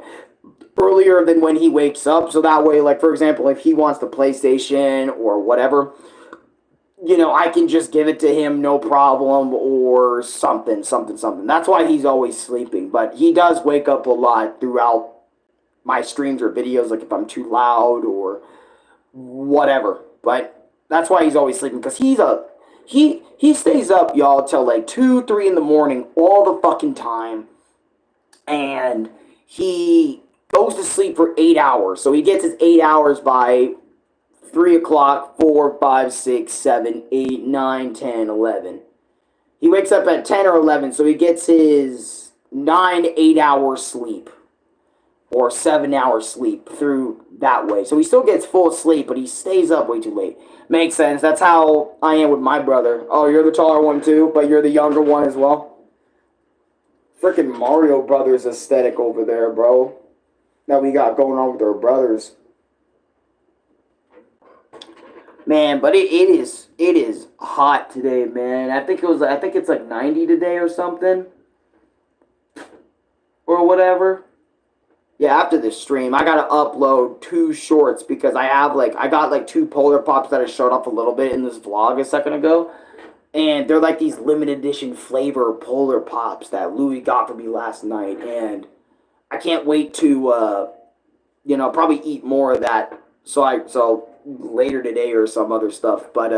Speaker 1: earlier than when he wakes up. So that way, like, for example, if he wants the PlayStation or whatever, you know, I can just give it to him, no problem, or something. That's why he's always sleeping. But he does wake up a lot throughout my streams or videos, like if I'm too loud or whatever. But that's why he's always sleeping, because he stays up, y'all, till like 2, 3 in the morning all the fucking time. And he goes to sleep for 8 hours. So he gets his 8 hours by 3 o'clock, 4, 5, 6, 7, 8, 9, 10, 11. He wakes up at 10 or 11, so he gets his 9, 8 hours sleep. Or 7 hours sleep through that way. So he still gets full sleep, but he stays up way too late. Makes sense. That's how I am with my brother. Oh, you're the taller one too, but you're the younger one as well? Freaking Mario Brothers aesthetic over there, bro. That we got going on with our brothers. Man, but it is hot today, man. I think it's like 90 today or something. Or whatever. Yeah, after this stream, I gotta upload 2 shorts, because I got like 2 Polar Pops that I showed off a little bit in this vlog a second ago. And they're like these limited edition flavor Polar Pops that Louis got for me last night. And I can't wait to, you know, probably eat more of that. So later today or some other stuff. But,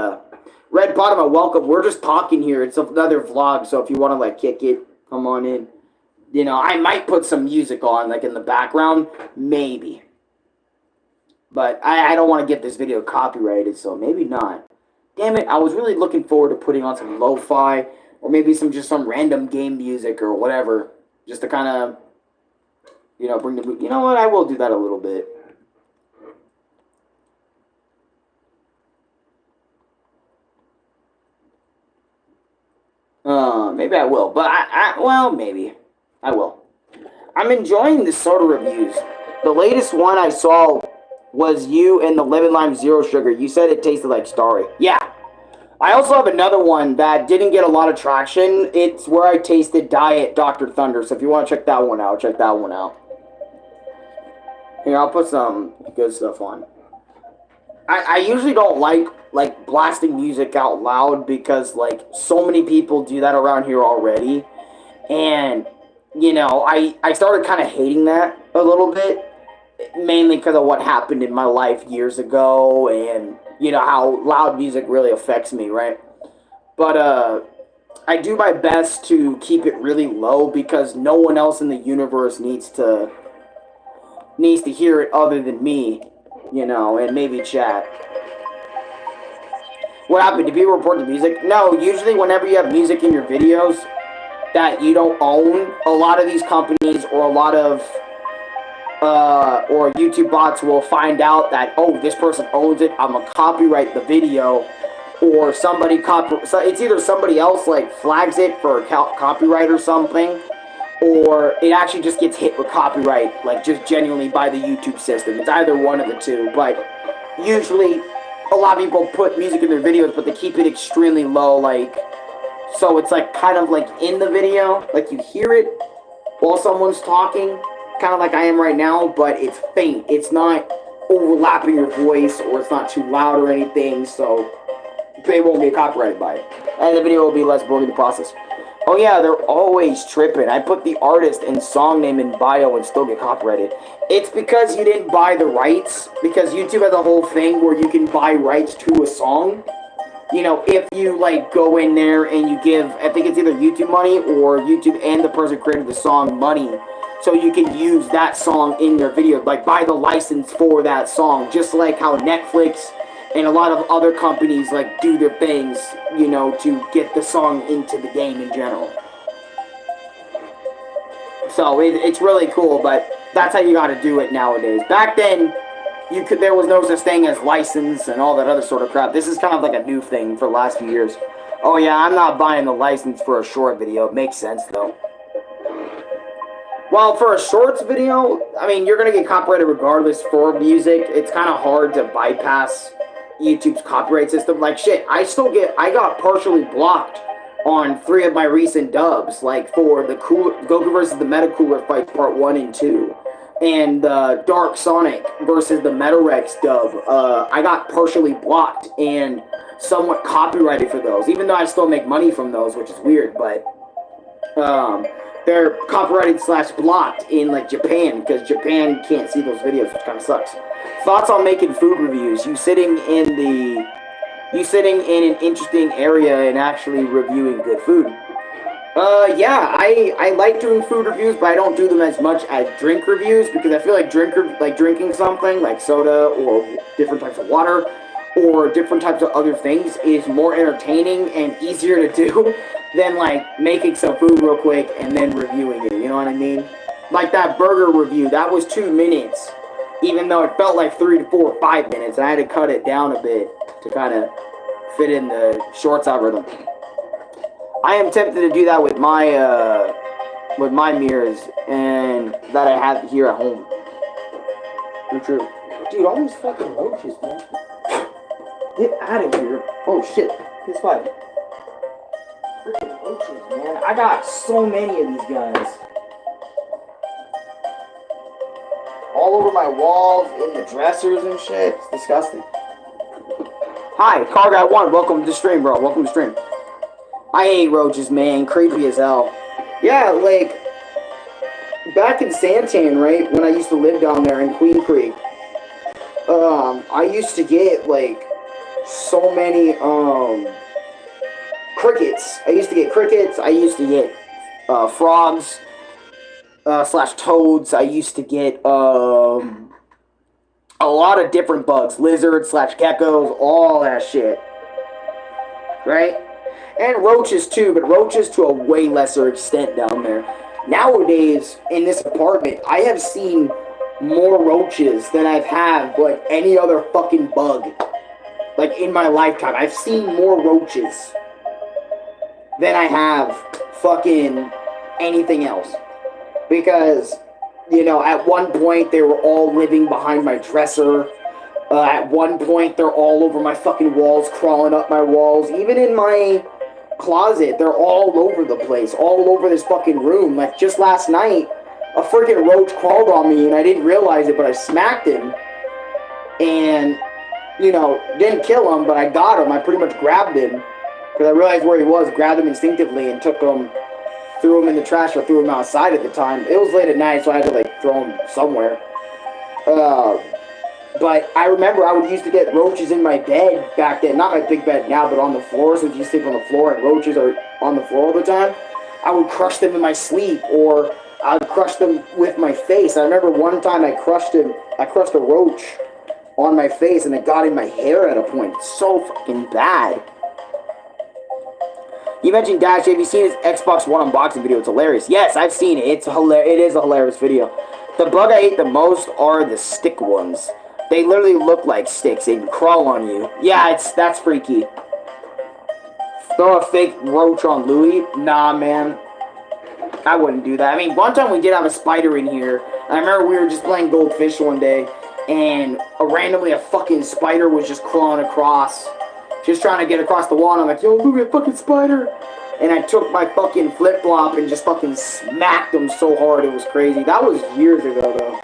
Speaker 1: Red Bottom, welcome. We're just talking here. It's another vlog, so if you want to, like, kick it, come on in. You know, I might put some music on, like, in the background. Maybe. But I don't want to get this video copyrighted, so maybe not. Damn it, I was really looking forward to putting on some lo-fi, or maybe some random game music or whatever, just to kind of, you know, bring the... You know what, I will do that a little bit. Maybe I will, but well, maybe. I will. I'm enjoying this sort of reviews. The latest one I saw was you and the lemon lime zero sugar. You said it tasted like Starry. Yeah. I also have another one that didn't get a lot of traction. It's where I tasted Diet Dr. Thunder. So if you want to check that one out, check that one out. Here, I'll put some good stuff on. I usually don't like blasting music out loud because like so many people do that around here already. And, you know, I started kind of hating that a little bit. Mainly because of what happened in my life years ago and, you know, how loud music really affects me, right? But, I do my best to keep it really low because no one else in the universe needs to hear it other than me, you know, and maybe chat. What happened? Did people report the music? No, usually whenever you have music in your videos that you don't own, a lot of these companies or a lot of or YouTube bots will find out that, oh, this person owns it, I'm gonna copyright the video, or somebody so it's either somebody else like flags it for copyright or something, or it actually just gets hit with copyright, like just genuinely by the YouTube system. It's either one of the two, but usually a lot of people put music in their videos, but they keep it extremely low, like, so it's like kind of like in the video, like you hear it while someone's talking, kind of like I am right now, but it's faint. It's not overlapping your voice, or it's not too loud or anything, so they won't get copyrighted by it. And the video will be less boring in the process. Oh yeah, they're always tripping. I put the artist and song name in bio and still get copyrighted. It's because you didn't buy the rights, because YouTube has a whole thing where you can buy rights to a song. You know, if you, like, go in there and you give, I think it's either YouTube money or YouTube and the person created the song money, so you can use that song in your video, like, buy the license for that song, just like how Netflix and a lot of other companies, like, do their things, you know, to get the song into the game in general. So, it's really cool, but that's how you gotta do it nowadays. Back then, there was no such thing as license and all that other sort of crap. This is kind of like a new thing for the last few years. Oh yeah, I'm not buying the license for a short video. It makes sense though. Well, for a shorts video, I mean, you're gonna get copyrighted regardless for music. It's kind of hard to bypass YouTube's copyright system. Like shit, I got partially blocked on 3 of my recent dubs, like for the Goku versus the Meta Cooler fights part 1 and 2. And Dark Sonic versus the Metarex dub, I got partially blocked and somewhat copyrighted for those, even though I still make money from those, which is weird, but they're copyrighted / blocked in like Japan, because Japan can't see those videos, which kind of sucks. Thoughts on making food reviews? You sitting in an interesting area and actually reviewing good food. Yeah, I like doing food reviews, but I don't do them as much as drink reviews, because I feel like drinking something like soda or different types of water or different types of other things is more entertaining and easier to do than like making some food real quick and then reviewing it, you know what I mean? Like that burger review, that was 2 minutes, even though it felt like 3 to 4 or 5 minutes, and I had to cut it down a bit to kind of fit in the shorts algorithm. I am tempted to do that with my mirrors and that I have here at home. True. Dude, all these fucking roaches, man. Get out of here. Oh shit. Here's 5. Freaking roaches, man. I got so many of these guys. All over my walls, in the dressers and shit. It's disgusting. Hi, Car Guy 1. Welcome to the stream, bro. Welcome to the stream. I hate roaches, man. Creepy as hell. Yeah, like, back in Santan, right, when I used to live down there in Queen Creek, I used to get, like, so many, crickets. I used to get crickets. I used to get, frogs, / toads. I used to get, a lot of different bugs. Lizards / geckos, all that shit. Right? And roaches too, but roaches to a way lesser extent down there. Nowadays, in this apartment, I have seen more roaches than I've had, like, any other fucking bug. Like, in my lifetime. I've seen more roaches than I have fucking anything else. Because, you know, at one point, they were all living behind my dresser. At one point, they're all over my fucking walls, crawling up my walls. Even in my closet, they're all over the place, all over this fucking room. Like, just last night, a freaking roach crawled on me, and I didn't realize it, but I smacked him. And, you know, didn't kill him, but I got him. I pretty much grabbed him, because I realized where he was, grabbed him instinctively, and took him, threw him in the trash, or threw him outside at the time. It was late at night, so I had to, like, throw him somewhere. But I remember I would used to get roaches in my bed back then. Not my big bed now, but on the floor. So if you sleep on the floor and roaches are on the floor all the time, I would crush them in my sleep, or I would crush them with my face. I remember one time I crushed a roach on my face, and it got in my hair at a point. It's so fucking bad. You mentioned Dash. Have you seen his Xbox One unboxing video? It's hilarious. Yes, I've seen it. It's hilarious. It is a hilarious video. The bug I hate the most are the stick ones. They literally look like sticks. They crawl on you. Yeah, that's freaky. Throw a fake roach on Louis? Nah, man. I wouldn't do that. I mean, one time we did have a spider in here. I remember we were just playing Goldfish one day, and randomly a fucking spider was just crawling across. Just trying to get across the wall, and I'm like, yo, Louis, a fucking spider. And I took my fucking flip-flop and just fucking smacked him so hard it was crazy. That was years ago, though.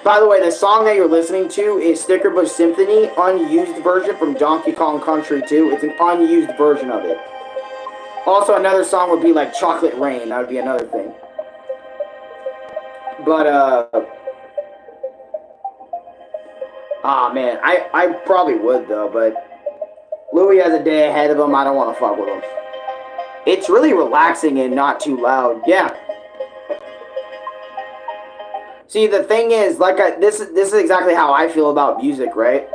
Speaker 1: By the way, the song that you're listening to is Sticker Bush Symphony, unused version from Donkey Kong Country 2. It's an unused version of it. Also, another song would be like Chocolate Rain. That would be another thing. But, man, I probably would, though, but Louis has a day ahead of him. I don't want to fuck with him. It's really relaxing and not too loud. Yeah. See, the thing is, like, this is exactly how I feel about music, right?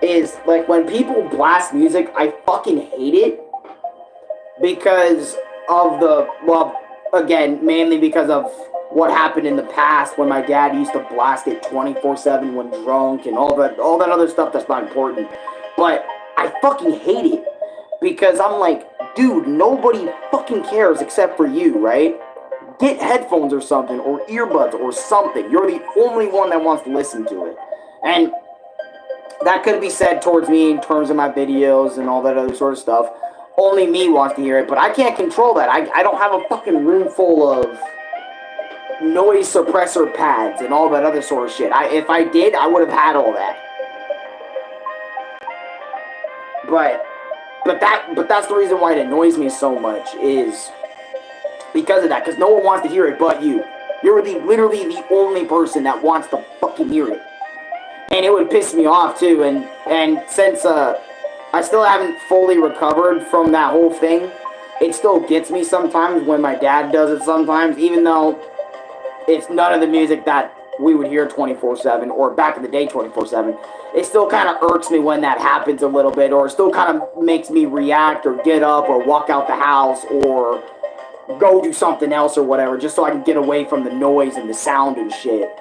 Speaker 1: Is, like, when people blast music, I fucking hate it. Because of the, well, again, mainly because of what happened in the past when my dad used to blast it 24/7 when drunk and all that other stuff that's not important. But I fucking hate it. Because I'm like, dude, nobody fucking cares except for you, right? Get headphones or something, or earbuds or something. You're the only one that wants to listen to it. And that could be said towards me in terms of my videos and all that other sort of stuff. Only me wants to hear it, but I can't control that. I don't have a fucking room full of noise suppressor pads and all that other sort of shit. If I did, I would have had all that. But that's the reason why it annoys me so much, is because of that, because no one wants to hear it but you. You're literally the only person that wants to fucking hear it. And it would piss me off too, and since I still haven't fully recovered from that whole thing, it still gets me sometimes when my dad does it sometimes, even though it's none of the music that we would hear 24/7, or back in the day 24/7. It still kind of irks me when that happens a little bit, or it still kind of makes me react or get up or walk out the house or go do something else or whatever, just so I can get away from the noise and the sound and shit.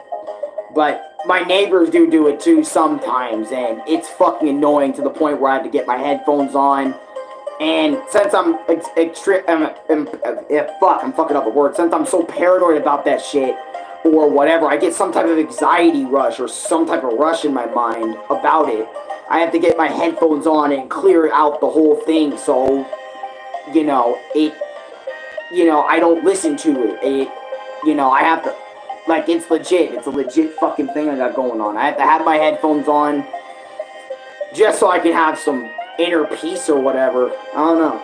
Speaker 1: But my neighbors do it too sometimes, and it's fucking annoying to the point where I have to get my headphones on. And since I'm I'm fucking up a word. Since I'm so paranoid about that shit or whatever, I get some type of anxiety rush or some type of rush in my mind about it. I have to get my headphones on and clear out the whole thing, so I don't listen to it. I have to, like, it's legit. It's a legit fucking thing I got going on. I have to have my headphones on just so I can have some inner peace or whatever. I don't know.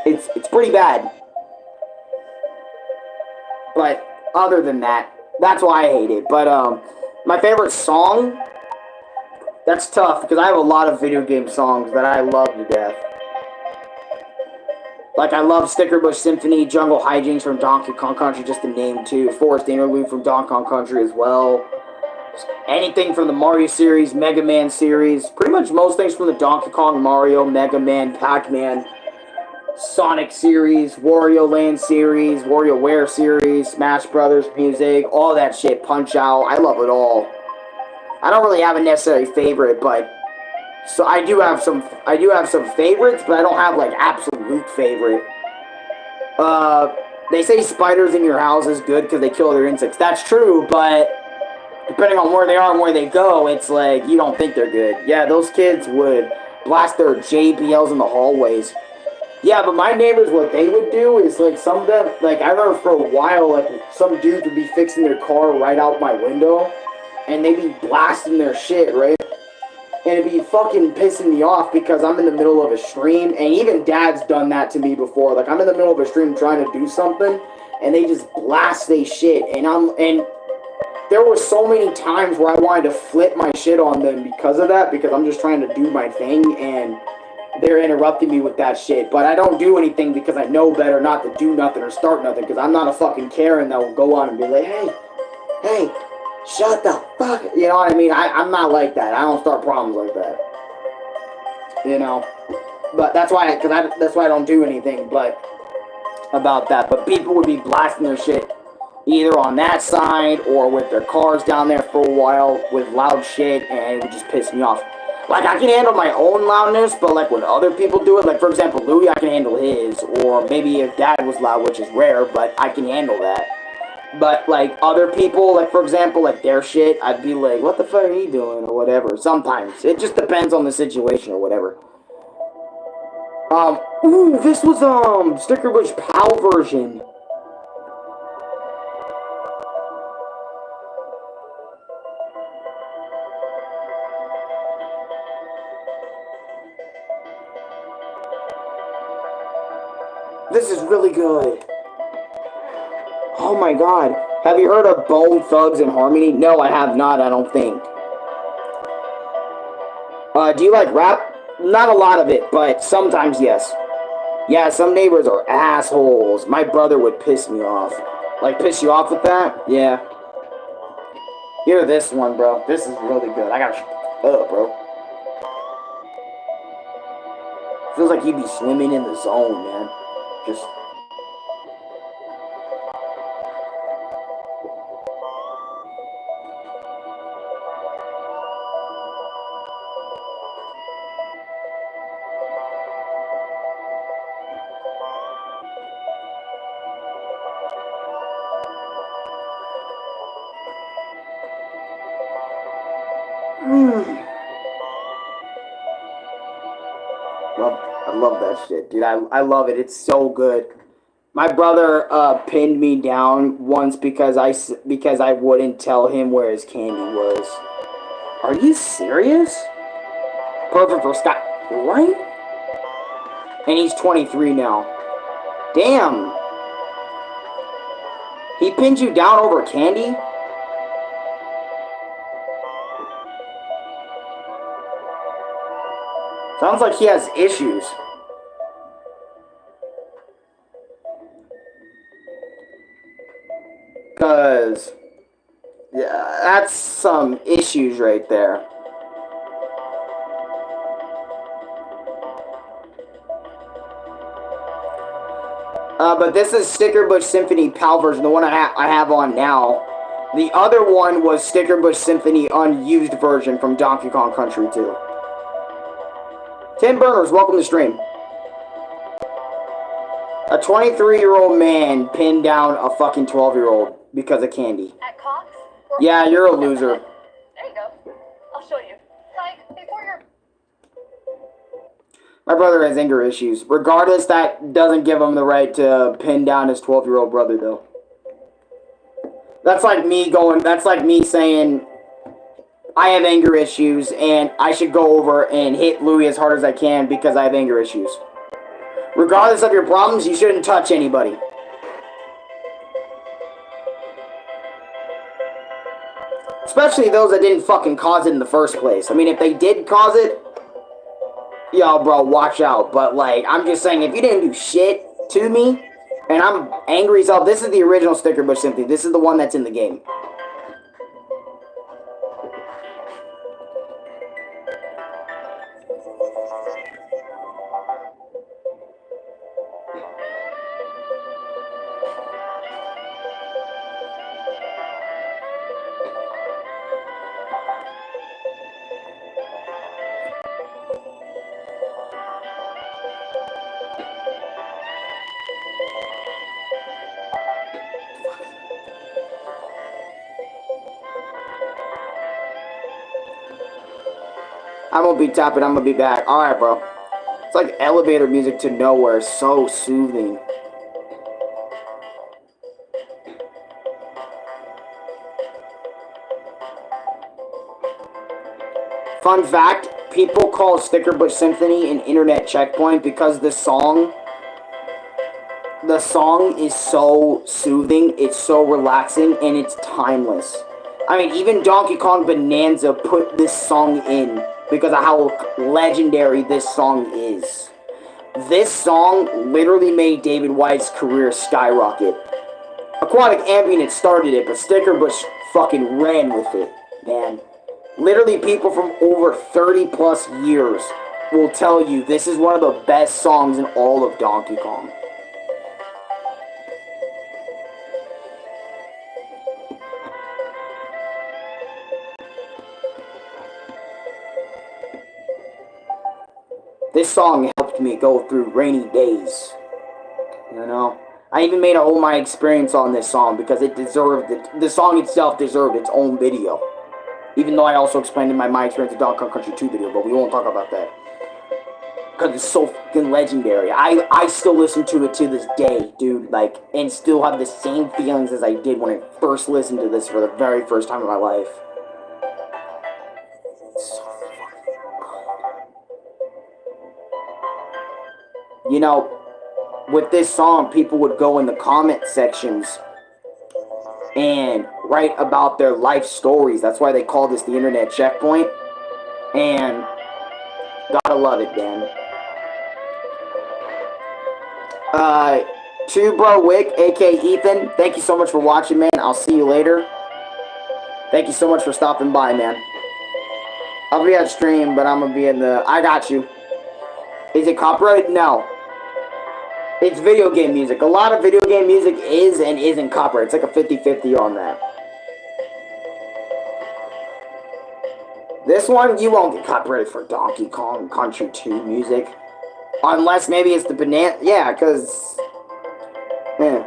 Speaker 1: It's pretty bad. But other than that, that's why I hate it. But my favorite song, that's tough because I have a lot of video game songs that I love to death. Like, I love Sticker Bush Symphony, Jungle Hijinks from Donkey Kong Country, just to name two. Forest Interlude from Donkey Kong Country as well. Anything from the Mario series, Mega Man series. Pretty much most things from the Donkey Kong, Mario, Mega Man, Pac-Man, Sonic series, Wario Land series, WarioWare series, Smash Brothers music, all that shit, Punch-Out. I love it all. I don't really have a necessary favorite, but so I do have some favorites, but I don't have like absolute favorite. They say spiders in your house is good because they kill other insects. That's true, but depending on where they are and where they go, it's like you don't think they're good. Yeah, those kids would blast their JBLs in the hallways. Yeah, but my neighbors, what they would do is like some of them, like I remember for a while, like some dudes would be fixing their car right out my window, and they'd be blasting their shit, right? And it'd be fucking pissing me off because I'm in the middle of a stream, and even Dad's done that to me before. Like I'm in the middle of a stream trying to do something, and they just blast they shit, and there were so many times where I wanted to flip my shit on them because of that, because I'm just trying to do my thing, and they're interrupting me with that shit. But I don't do anything because I know better not to do nothing or start nothing, because I'm not a fucking Karen that will go on and be like, hey, shut the fuck. You know what I mean? I'm not like that. I don't start problems like that. You know? But that's why I don't do anything but about that. But people would be blasting their shit either on that side or with their cars down there for a while with loud shit, and it would just piss me off. Like, I can handle my own loudness, but like when other people do it, like for example, Louis, I can handle his, or maybe if Dad was loud, which is rare, but I can handle that. But like other people, like for example, like their shit, I'd be like, what the fuck are you doing, or whatever. Sometimes. It just depends on the situation or whatever. Ooh, this was, Sticker Bush PAL version. This is really good. Oh my god. Have you heard of Bone Thugs and Harmony? No, I have not, I don't think. Do you like rap? Not a lot of it, but sometimes yes. Yeah, some neighbors are assholes. My brother would piss me off. Like, piss you off with that? Yeah. Hear this one, bro. This is really good. I gotta shut up, bro. Feels like you'd be swimming in the zone, man. Just... I love that shit, dude. I love it. It's so good. My brother pinned me down once because I wouldn't tell him where his candy was. Are you serious? Perfect for Scott, right? And he's 23 now. Damn. He pinned you down over candy? Sounds like he has issues. Because, yeah, that's some issues right there. But this is Sticker Bush Symphony PAL version, the one I have on now. The other one was Sticker Bush Symphony unused version from Donkey Kong Country 2. Tim Burners, welcome to stream. A 23-year-old man pinned down a fucking 12-year-old because of candy.
Speaker 2: At Cox?
Speaker 1: Yeah, you're a loser.
Speaker 2: There you go. I'll show you. Like, before you're...
Speaker 1: My brother has anger issues. Regardless, that doesn't give him the right to pin down his 12-year-old brother, though. That's like me saying I have anger issues and I should go over and hit Louis as hard as I can because I have anger issues. Regardless of your problems, you shouldn't touch anybody. Especially those that didn't fucking cause it in the first place. I mean, if they did cause it, yo, bro, watch out. But, like, I'm just saying, if you didn't do shit to me, and I'm angry as hell, this is the original Sticker Bush Symphony. This is the one that's in the game. I'm gonna be tapping. I'm gonna be back. All right, bro. It's like elevator music to nowhere. So soothing. Fun fact, people call Sticker Bush Symphony an internet checkpoint because the song is so soothing, it's so relaxing, and it's timeless. I mean, even Donkey Kong Bonanza put this song in because of how legendary this song is. This song literally made David White's career skyrocket. Aquatic Ambient started it, but Sticker Bush fucking ran with it, man. Literally, people from over 30 plus years will tell you this is one of the best songs in all of Donkey Kong. This song helped me go through rainy days. You know? I even made a whole my experience on this song because it deserved it. The song itself deserved its own video. Even though I also explained in my experience of Donkey Kong Country 2 video, but we won't talk about that. Because it's so fucking legendary. I still listen to it to this day, dude. Like, and still have the same feelings as I did when I first listened to this for the very first time in my life. It's so fucking good. You know, with this song, people would go in the comment sections and write about their life stories. That's why they call this the internet checkpoint. And gotta love it, man. To Bro Wick, aka Ethan, thank you so much for watching, man. I'll see you later. Thank you so much for stopping by, man. I'll be on stream, but I'm gonna be in the... I got you. Is it copyrighted? No. It's video game music. A lot of video game music is and isn't copyrighted. It's like a 50-50 on that. This one, you won't get copyrighted for Donkey Kong Country 2 music. Unless maybe it's the banana... Yeah, because... Yeah.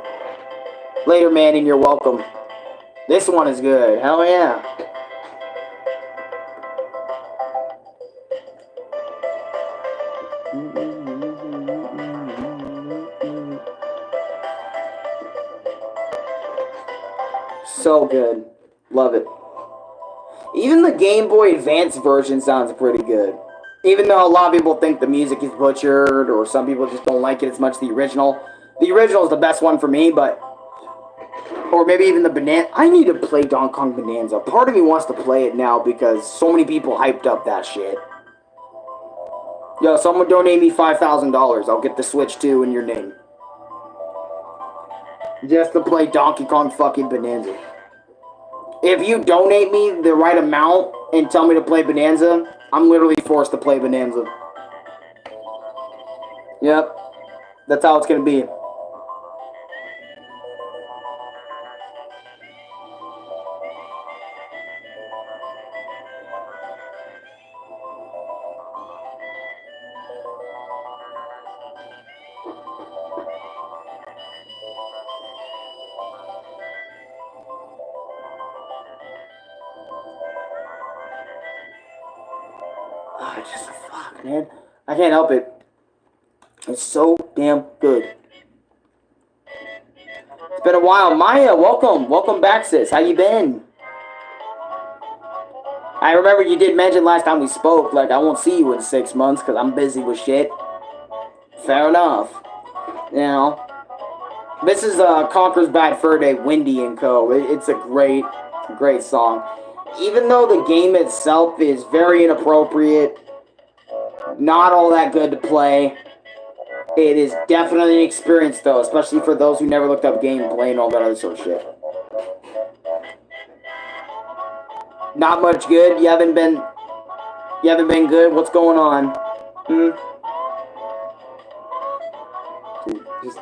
Speaker 1: Later, man, and you're welcome. This one is good. Hell yeah. So good. Love it. Even the Game Boy Advance version sounds pretty good. Even though a lot of people think the music is butchered, or some people just don't like it as much as the original. The original is the best one for me, but... Or maybe even the Bonanza. I need to play Donkey Kong Bonanza. Part of me wants to play it now because so many people hyped up that shit. Yo, someone donate me $5,000. I'll get the Switch 2 in your name. Just to play Donkey Kong fucking Bonanza. If you donate me the right amount and tell me to play Bonanza, I'm literally forced to play Bonanza. Yep. That's how it's gonna be. Just fuck, man. I can't help it. It's so damn good. It's been a while. Maya, welcome. Welcome back, sis. How you been? I remember you did mention last time we spoke, like, I won't see you in 6 months because I'm busy with shit. Fair enough. You know. This is Conker's Bad Fur Day, Windy and Co. It's a great song. Even though the game itself is very inappropriate, not all that good to play, it is definitely an experience, though, especially for those who never looked up gameplay and all that other sort of shit. Not much good? You haven't been good? What's going on? Dude, just...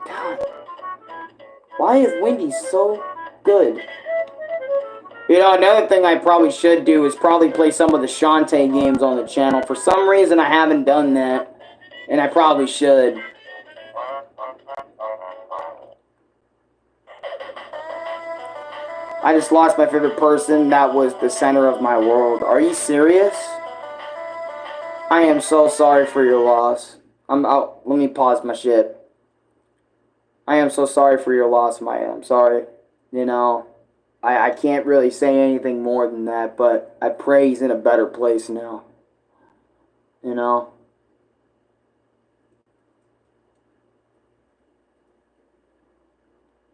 Speaker 1: God. Why is Windy so good? You know, another thing I probably should do is probably play some of the Shantae games on the channel. For some reason, I haven't done that, and I probably should. I just lost my favorite person that was the center of my world. Are you serious? I am so sorry for your loss. I'm out. Let me pause my shit. I am so sorry for your loss, Maya. I'm sorry. You know, I can't really say anything more than that, but I pray he's in a better place now. You know?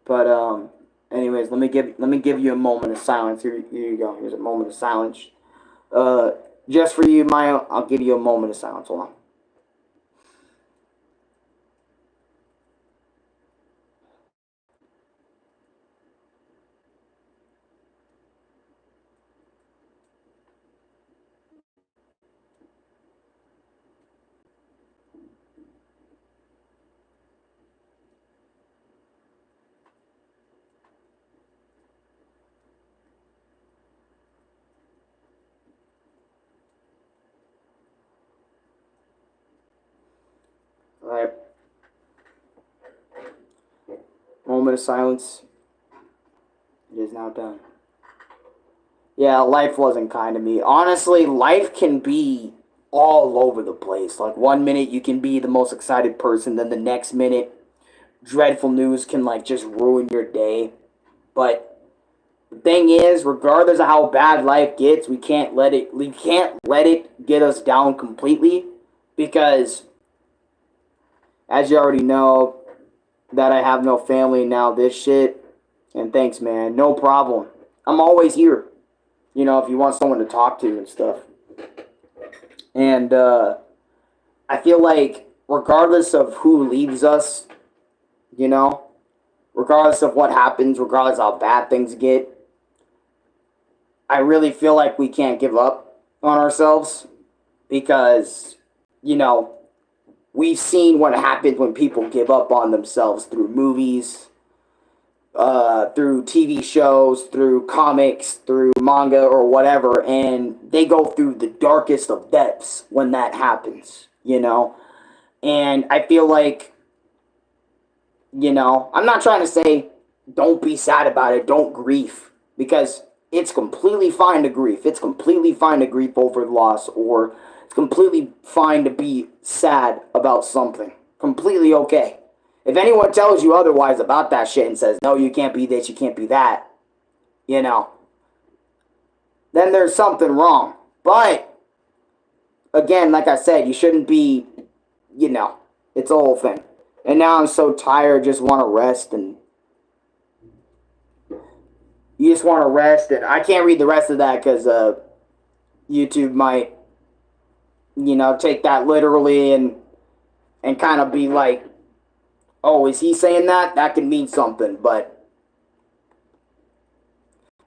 Speaker 1: But anyways, let me give you a moment of silence. Here you go. Here's a moment of silence. Uh just for you, Maya, I'll give you a moment of silence. Hold on. Alright. Moment of silence. It is now done. Yeah, life wasn't kind to me. Honestly, life can be all over the place. Like one minute you can be the most excited person, then the next minute dreadful news can like just ruin your day. But the thing is, regardless of how bad life gets, we can't let it get us down completely because as you already know that I have no family now, this shit, and thanks man, no problem. I'm always here. You know, if you want someone to talk to and stuff. And I feel like regardless of who leaves us, you know, regardless of what happens, regardless of how bad things get, I really feel like we can't give up on ourselves because, you know, we've seen what happens when people give up on themselves through movies, through TV shows, through comics, through manga or whatever, and they go through the darkest of depths when that happens, you know? And I feel like, you know, I'm not trying to say don't be sad about it, don't grieve, because it's completely fine to grieve. It's completely fine to grieve over loss, or it's completely fine to be sad about something. Completely okay. If anyone tells you otherwise about that shit and says, no, you can't be this, you can't be that, you know, then there's something wrong. But, again, like I said, you shouldn't be, you know, it's a whole thing. And now I'm so tired, just want to rest, and you just want to rest, and I can't read the rest of that because YouTube might, you know, take that literally and kind of be like, oh, is he saying that? That could mean something, but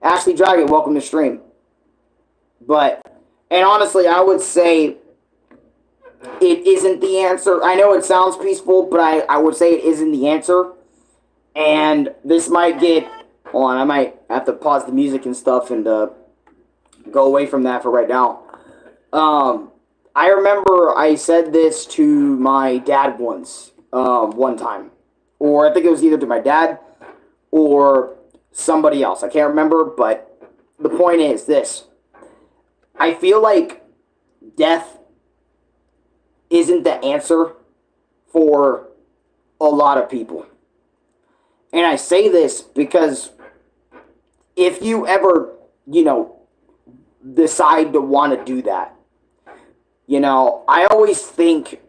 Speaker 1: Ashley Dragon, welcome to stream. But, and honestly, I would say it isn't the answer. I know it sounds peaceful, but I would say it isn't the answer. And this might get, hold on, I might have to pause the music and stuff and go away from that for right now. I remember I said this to my dad once, one time. Or I think it was either to my dad or somebody else. I can't remember, but the point is this. I feel like death isn't the answer for a lot of people. And I say this because if you ever, you know, decide to want to do that, you know, I always think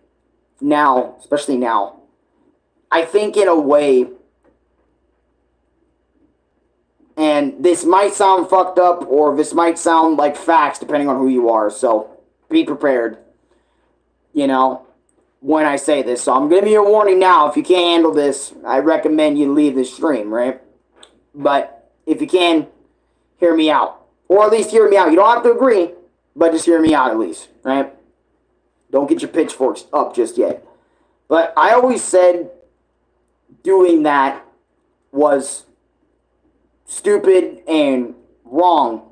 Speaker 1: now, especially now, I think in a way, and this might sound fucked up or this might sound like facts depending on who you are, so be prepared, you know, when I say this. So I'm giving you a warning now. If you can't handle this, I recommend you leave the stream, right? But if you can, hear me out. Or at least hear me out. You don't have to agree, but just hear me out at least, right? Don't get your pitchforks up just yet. But I always said doing that was stupid and wrong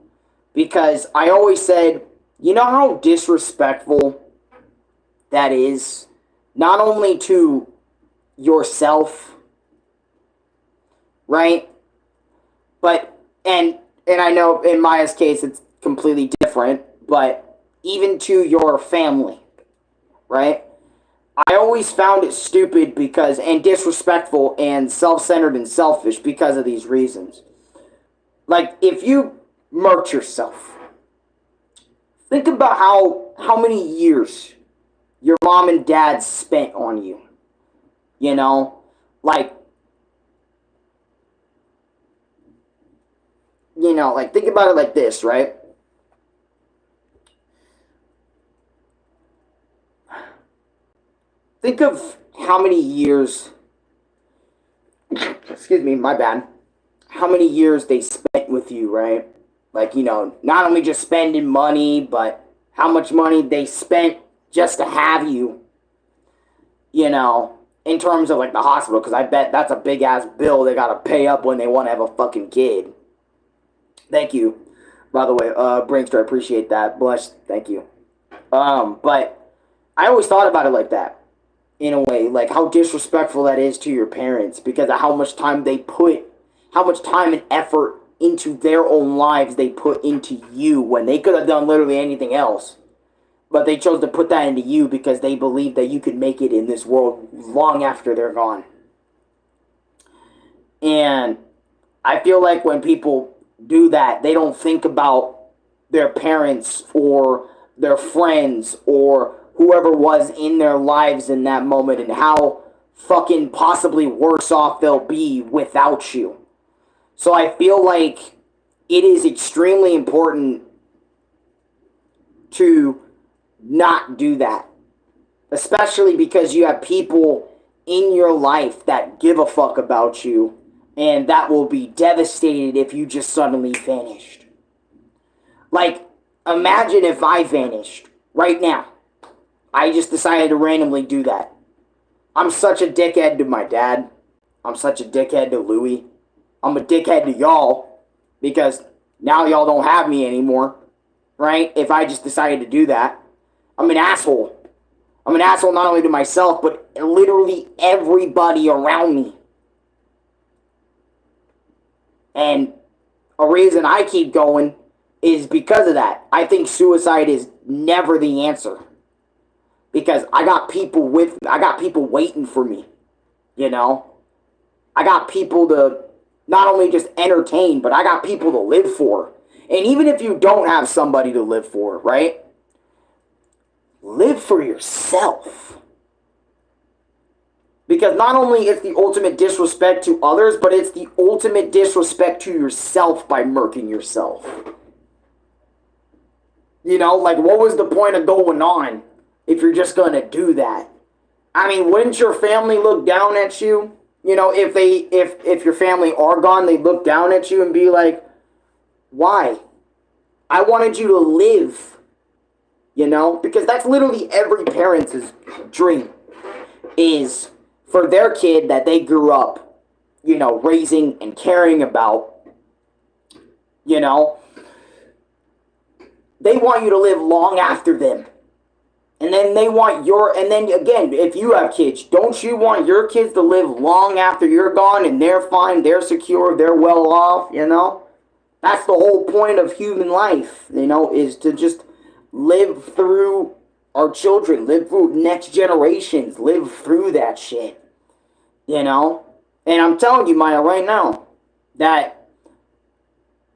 Speaker 1: because I always said, you know how disrespectful that is? Not only to yourself, right? But and I know in Maya's case it's completely different, but even to your family, right? I always found it stupid because and disrespectful and self-centered and selfish because of these reasons. Like if you murked yourself, think about how many years your mom and dad spent on you. You know, like like think about it like this, right? Think of how many years, excuse me, my bad, how many years they spent with you, right? Like, not only just spending money, but how much money they spent just to have you, in terms of like the hospital, because I bet that's a big ass bill they gotta pay up when they want to have a fucking kid. Thank you, by the way, Brinkster, I appreciate that. Bless, thank you. But I always thought about it like that, in a way, like how disrespectful that is to your parents because of how much time they put, how much time and effort into their own lives they put into you when they could have done literally anything else. But they chose to put that into you because they believed that you could make it in this world long after they're gone. And I feel like when people do that, they don't think about their parents or their friends or whoever was in their lives in that moment and how fucking possibly worse off they'll be without you. So I feel like it is extremely important to not do that. Especially because you have people in your life that give a fuck about you and that will be devastated if you just suddenly vanished. Like, imagine if I vanished right now. I just decided to randomly do that. I'm such a dickhead to my dad. I'm such a dickhead to Louie. I'm a dickhead to y'all because now y'all don't have me anymore, right? If I just decided to do that, I'm an asshole. I'm an asshole not only to myself, but literally everybody around me. And a reason I keep going is because of that. I think suicide is never the answer. Because I got people waiting for me, I got people to not only just entertain, but I got people to live for. And even if you don't have somebody to live for, right? Live for yourself. Because not only is the ultimate disrespect to others, but it's the ultimate disrespect to yourself by murking yourself. Like what was the point of going on if you're just going to do that? I mean, wouldn't your family look down at you? If your family are gone, they look down at you and be like, why? I wanted you to live. Because that's literally every parent's dream is for their kid that they grew up, raising and caring about, they want you to live long after them. And then and then again, if you have kids, don't you want your kids to live long after you're gone and they're fine, they're secure, they're well off, That's the whole point of human life, is to just live through our children, live through next generations, live through that shit, And I'm telling you, Maya, right now, that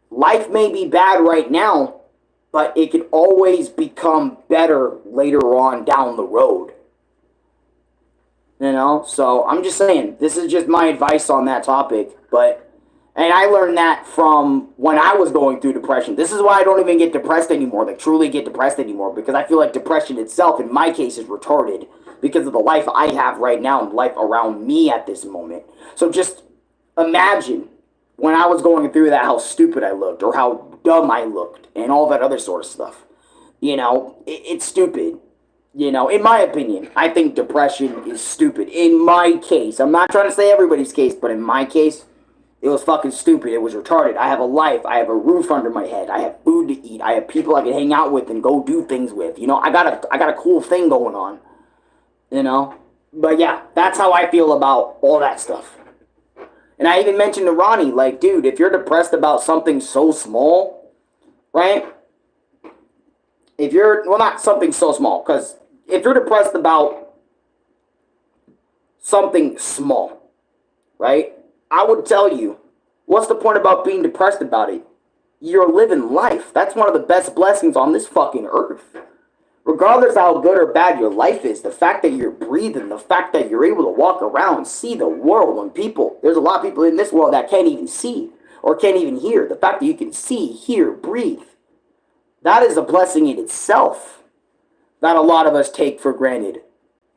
Speaker 1: life may be bad right now, but it could always become better later on down the road. So I'm just saying, this is just my advice on that topic. And I learned that from when I was going through depression. This is why I don't even get depressed anymore, like truly get depressed anymore, because I feel like depression itself, in my case, is retarded because of the life I have right now and life around me at this moment. So just imagine when I was going through that, how stupid I looked or how dumb I looked and all that other sort of stuff. It's stupid. In my opinion, I think depression is stupid. In my case, I'm not trying to say everybody's case, but in my case, it was fucking stupid. It was retarded. I have a life. I have a roof under my head. I have food to eat. I have people I can hang out with and go do things with. I got a cool thing going on. But yeah, that's how I feel about all that stuff. And I even mentioned to Ronnie, like, dude, if you're depressed about something so small, right? If you're, well, not something so small, because if you're depressed about something small, right? I would tell you, what's the point about being depressed about it? You're living life. That's one of the best blessings on this fucking earth. Regardless of how good or bad your life is, the fact that you're breathing, the fact that you're able to walk around, see the world, when people, there's a lot of people in this world that can't even see or can't even hear. The fact that you can see, hear, breathe, that is a blessing in itself that a lot of us take for granted.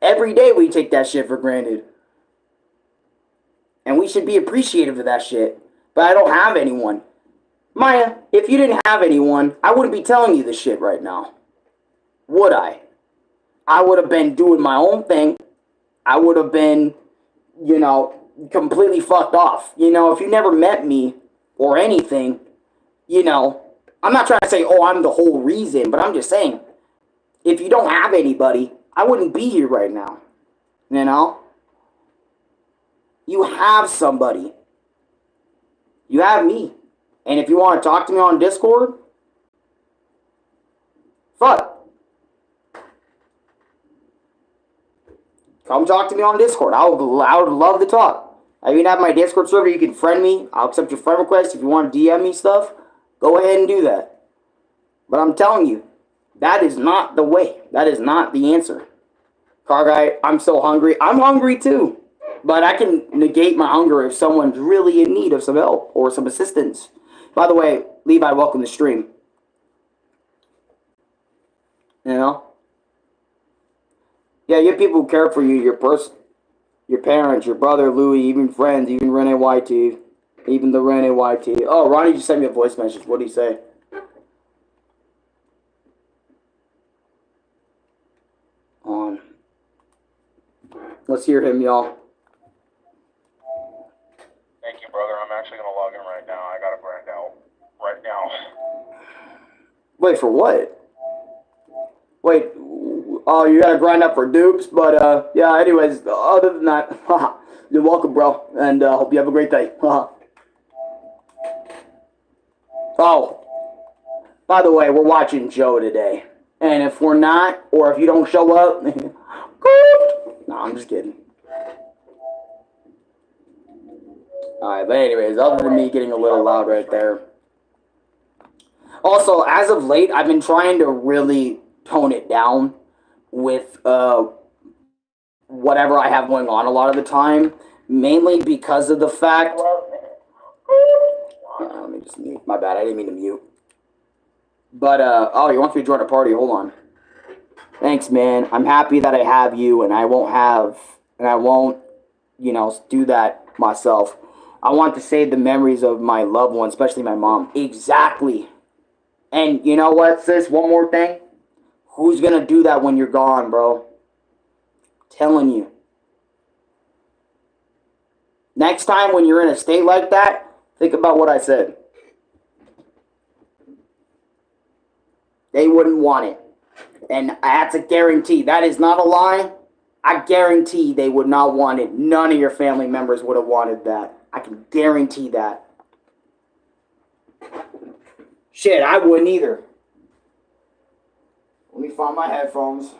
Speaker 1: Every day we take that shit for granted. And we should be appreciative of that shit. But I don't have anyone. Maya, if you didn't have anyone, I wouldn't be telling you this shit right now. Would I? I would have been doing my own thing. I would have been, completely fucked off. If you never met me or anything, I'm not trying to say, oh, I'm the whole reason, but I'm just saying, if you don't have anybody, I wouldn't be here right now. You have somebody. You have me. And if you want to talk to me on Discord, fuck. Come talk to me on Discord. I would love to talk. I even have my Discord server. You can friend me. I'll accept your friend request. If you want to DM me stuff, go ahead and do that. But I'm telling you, that is not the way. That is not the answer. Car guy, I'm so hungry. I'm hungry too. But I can negate my hunger if someone's really in need of some help or some assistance. By the way, Levi, welcome to the stream. Yeah, you have people who care for you, your parents, your brother, Louis, even friends, even Rene YT. Even the Rene YT. Oh, Ronnie just sent me a voice message. What did he say? On. Let's hear him, y'all.
Speaker 3: Thank you, brother. I'm actually going to log in right now. I got to grind out right now.
Speaker 1: Wait, for what? Wait, oh, you gotta grind up for dupes, but, yeah, anyways, other than that, you're welcome, bro, and, hope you have a great day. Oh, by the way, we're watching Joe today, and if we're not, or if you don't show up, no, I'm just kidding. Alright, but anyways, other than me getting a little loud right there. Also, as of late, I've been trying to really tone it down with whatever I have going on a lot of the time, mainly because of the fact. Let me just mute. My bad, I didn't mean to mute. But oh, you want me to join a party? Hold on. Thanks, man. I'm happy that I have you, and I won't, do that myself. I want to save the memories of my loved ones, especially my mom. Exactly. And you know what, sis? One more thing. Who's gonna do that when you're gone, bro? Telling you. Next time when you're in a state like that, think about what I said. They wouldn't want it. And that's a guarantee. That is not a lie. I guarantee they would not want it. None of your family members would have wanted that. I can guarantee that. Shit, I wouldn't either. Let me find my headphones.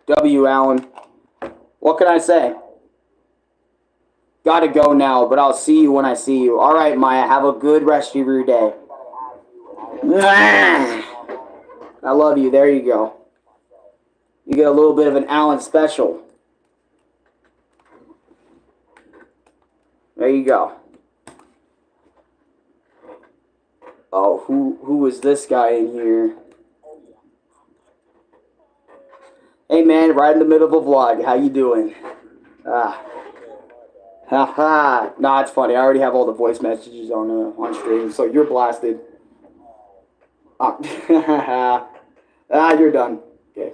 Speaker 1: W. Allen. What can I say? Gotta go now, but I'll see you when I see you. Alright, Maya, have a good rest of your day. I love you. There you go. You get a little bit of an Allen special. There you go. Oh, who is this guy in here? Hey man, right in the middle of a vlog. How you doing? Haha. Nah, it's funny. I already have all the voice messages on stream, so you're blasted. You're done. Okay.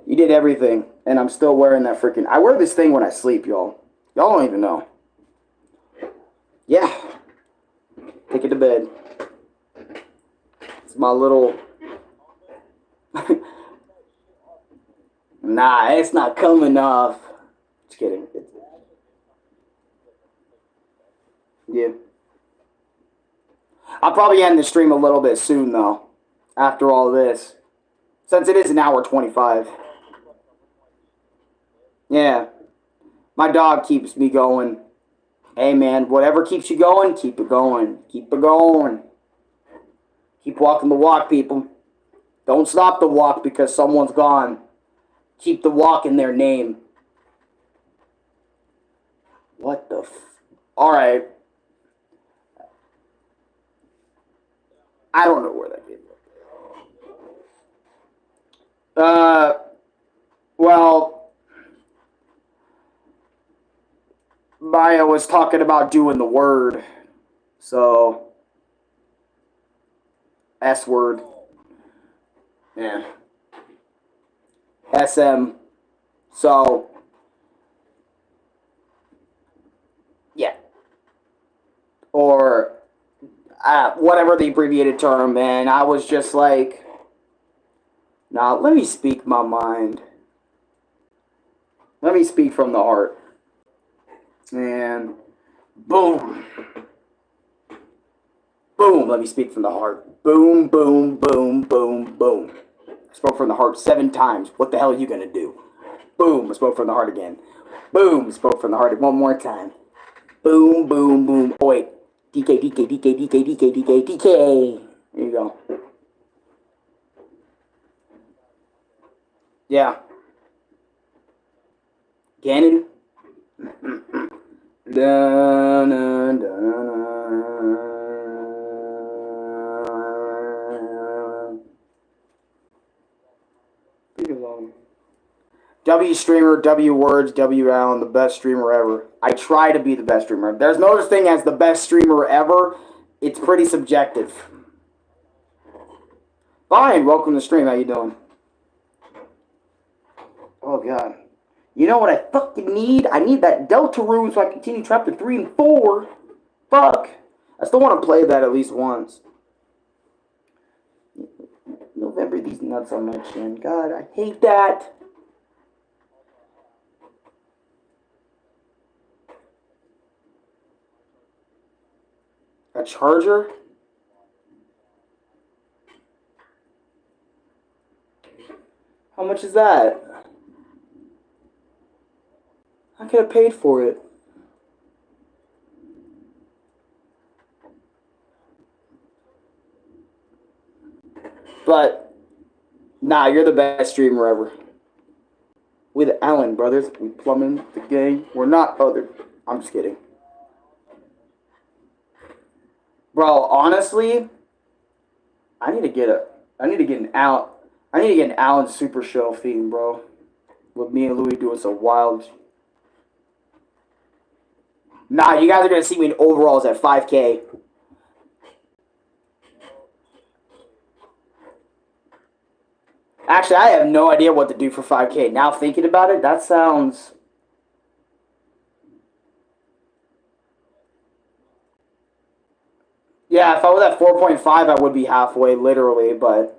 Speaker 1: You did everything, and I'm still wearing that freaking. I wear this thing when I sleep, y'all. Y'all don't even know. Yeah. Take it to bed. It's my little... Nah, it's not coming off. Just kidding. Yeah. I'll probably end the stream a little bit soon, though. After all this. Since it is an hour 25. Yeah. My dog keeps me going. Hey, man, whatever keeps you going, keep it going. Keep it going. Keep walking the walk, people. Don't stop the walk because someone's gone. Keep the walk in their name. What the f... Alright. I don't know where that came from. Well, Maya was talking about doing the word. So, S word. Yeah. SM. So, yeah. Or, whatever the abbreviated term, and I was just like, nah, let me speak my mind. Let me speak from the heart. And, boom. Boom, let me speak from the heart. Boom, boom, boom, boom, boom. I spoke from the heart 7 times. What the hell are you gonna do? Boom, I spoke from the heart again. Boom, I spoke from the heart one more time. Boom, boom, boom. Oh, wait. DK, DK, DK, DK, DK, DK, DK. There you go. Yeah. Gannon. Dun, dun, dun, W streamer, W words, W Allen, the best streamer ever. I try to be the best streamer. There's no such thing as the best streamer ever. It's pretty subjective. Fine, welcome to the stream. How you doing? Oh god. You know what I fucking need? I need that Delta room so I can continue chapter 3 and 4. Fuck. I still want to play that at least once. November, these nuts on my chin. God, I hate that. A charger? How much is that? I could have paid for it. But, nah, you're the best streamer ever. We the Allen brothers. We plumbing the game. We're not other. I'm just kidding. Bro, honestly, I need to get an Allen Super Show theme, bro. With me and Louis doing some wild. Nah, you guys are gonna see me in overalls at 5K. Actually, I have no idea what to do for 5K. Now thinking about it, that sounds... Yeah, if I was at 4.5, I would be halfway, literally, but...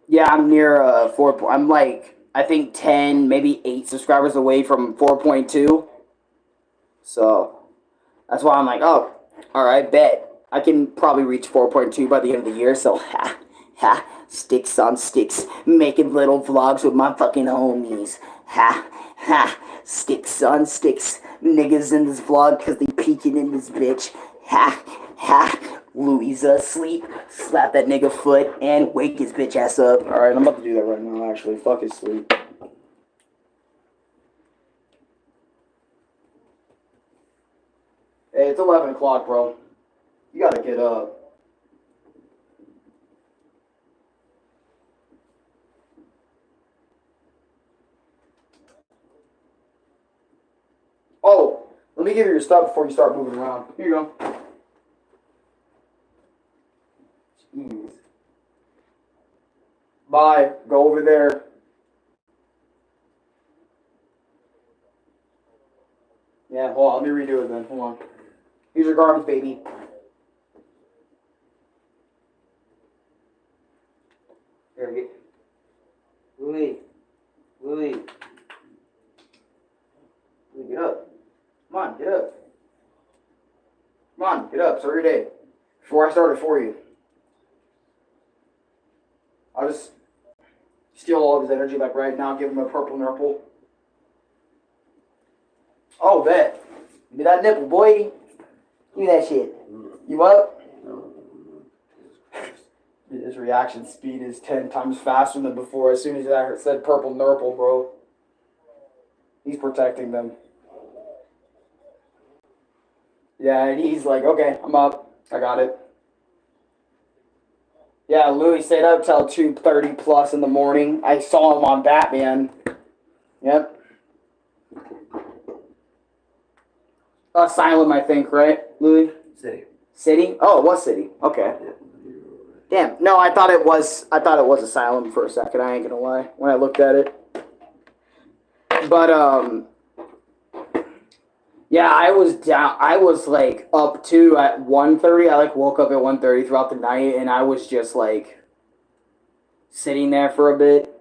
Speaker 1: Yeah, I'm near 4... I'm like, I think 10, maybe 8 subscribers away from 4.2. So, that's why I'm like, oh, alright, bet. I can probably reach 4.2 by the end of the year, so sticks on sticks, making little vlogs with my fucking homies. Sticks on sticks, niggas in this vlog because they peeking in this bitch. Louis asleep, slap that nigga foot and wake his bitch ass up. Alright, I'm about to do that right now, actually. Fuck his sleep. Hey, it's 11 o'clock, bro. You gotta get up. Oh, let me give you your stuff before you start moving around. Here you go. Jeez. Bye. Go over there. Yeah. Yeah, hold on, let me redo it then. Hold on. Here's your garbage, baby. Here, get. Louie. Louie. Louie, get up. Come on, get up. Come on, get up. Start your day. Before I start it for you. I'll just steal all of his energy like right now, give him a purple nurple. Oh, bet. Give me that nipple, boy. Give me that shit. You up? His reaction speed is 10 times faster than before. As soon as I said purple nurple, bro. He's protecting them. Yeah, and he's like, okay, I'm up. I got it. Yeah, Louis stayed up till 2:30 plus in the morning. I saw him on Batman. Yep. Asylum, I think, right, Louis?
Speaker 4: City.
Speaker 1: City? Oh, it was City. Okay. Damn. No, I thought it was Asylum for a second. I ain't gonna lie. When I looked at it. But yeah, I was down. I was like up to at 1:30. I like woke up at 1:30 throughout the night, and I was just like sitting there for a bit,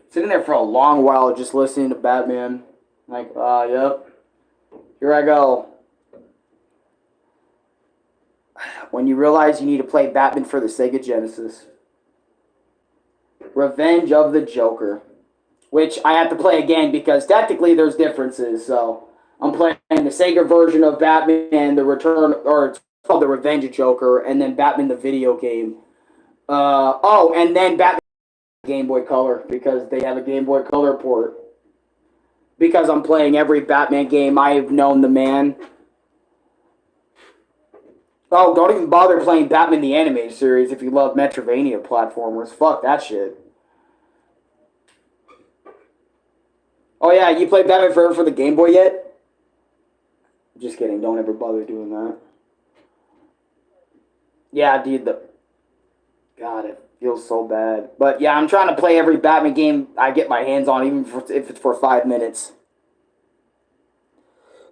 Speaker 1: sitting there for a long while, just listening to Batman. Like, yep, here I go. When you realize you need to play Batman for the Sega Genesis, Revenge of the Joker, which I have to play again because technically there's differences. So I'm playing the Sega version of Batman, the Return, or it's called the Revenge of Joker, and then Batman the video game. And then Batman Game Boy Color because they have a Game Boy Color port. Because I'm playing every Batman game I've known the man. Oh, don't even bother playing Batman the Animated Series if you love Metroidvania platformers. Fuck that shit. Oh yeah, you played Batman Forever for the Game Boy yet? Just kidding, don't ever bother doing that. Yeah, dude, God, it feels so bad. But yeah, I'm trying to play every Batman game I get my hands on, even if it's for 5 minutes.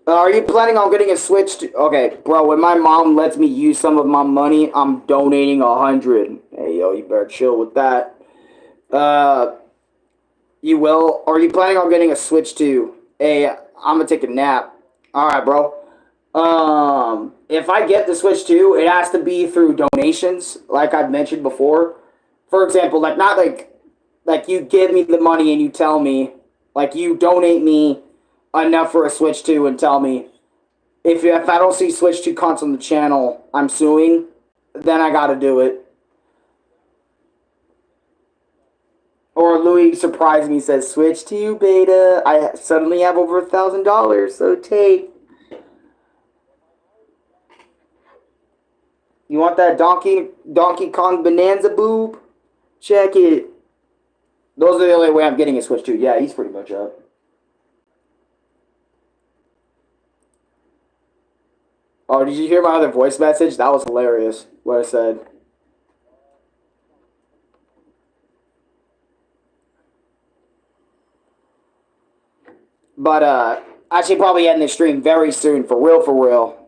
Speaker 1: Are you planning on getting a Switch? Okay, bro, when my mom lets me use some of my money, I'm donating 100. Hey, yo, you better chill with that. You will? Are you planning on getting a Switch too? Hey, I'm gonna take a nap. Alright, bro. If I get the Switch 2, it has to be through donations, like I've mentioned before. For example, like not like you give me the money and you tell me, like you donate me enough for a Switch 2 and tell me if I don't see Switch 2 content on the channel, I'm suing, then I gotta do it. Or Louis surprised me, says, Switch 2 beta, I suddenly have over $1,000, so take. You want that Donkey Kong Bonanza boob? Check it. Those are the only way I'm getting a Switch 2. Yeah, he's pretty much up. Oh, did you hear my other voice message? That was hilarious, what I said. But, I should probably end this stream very soon, for real, for real.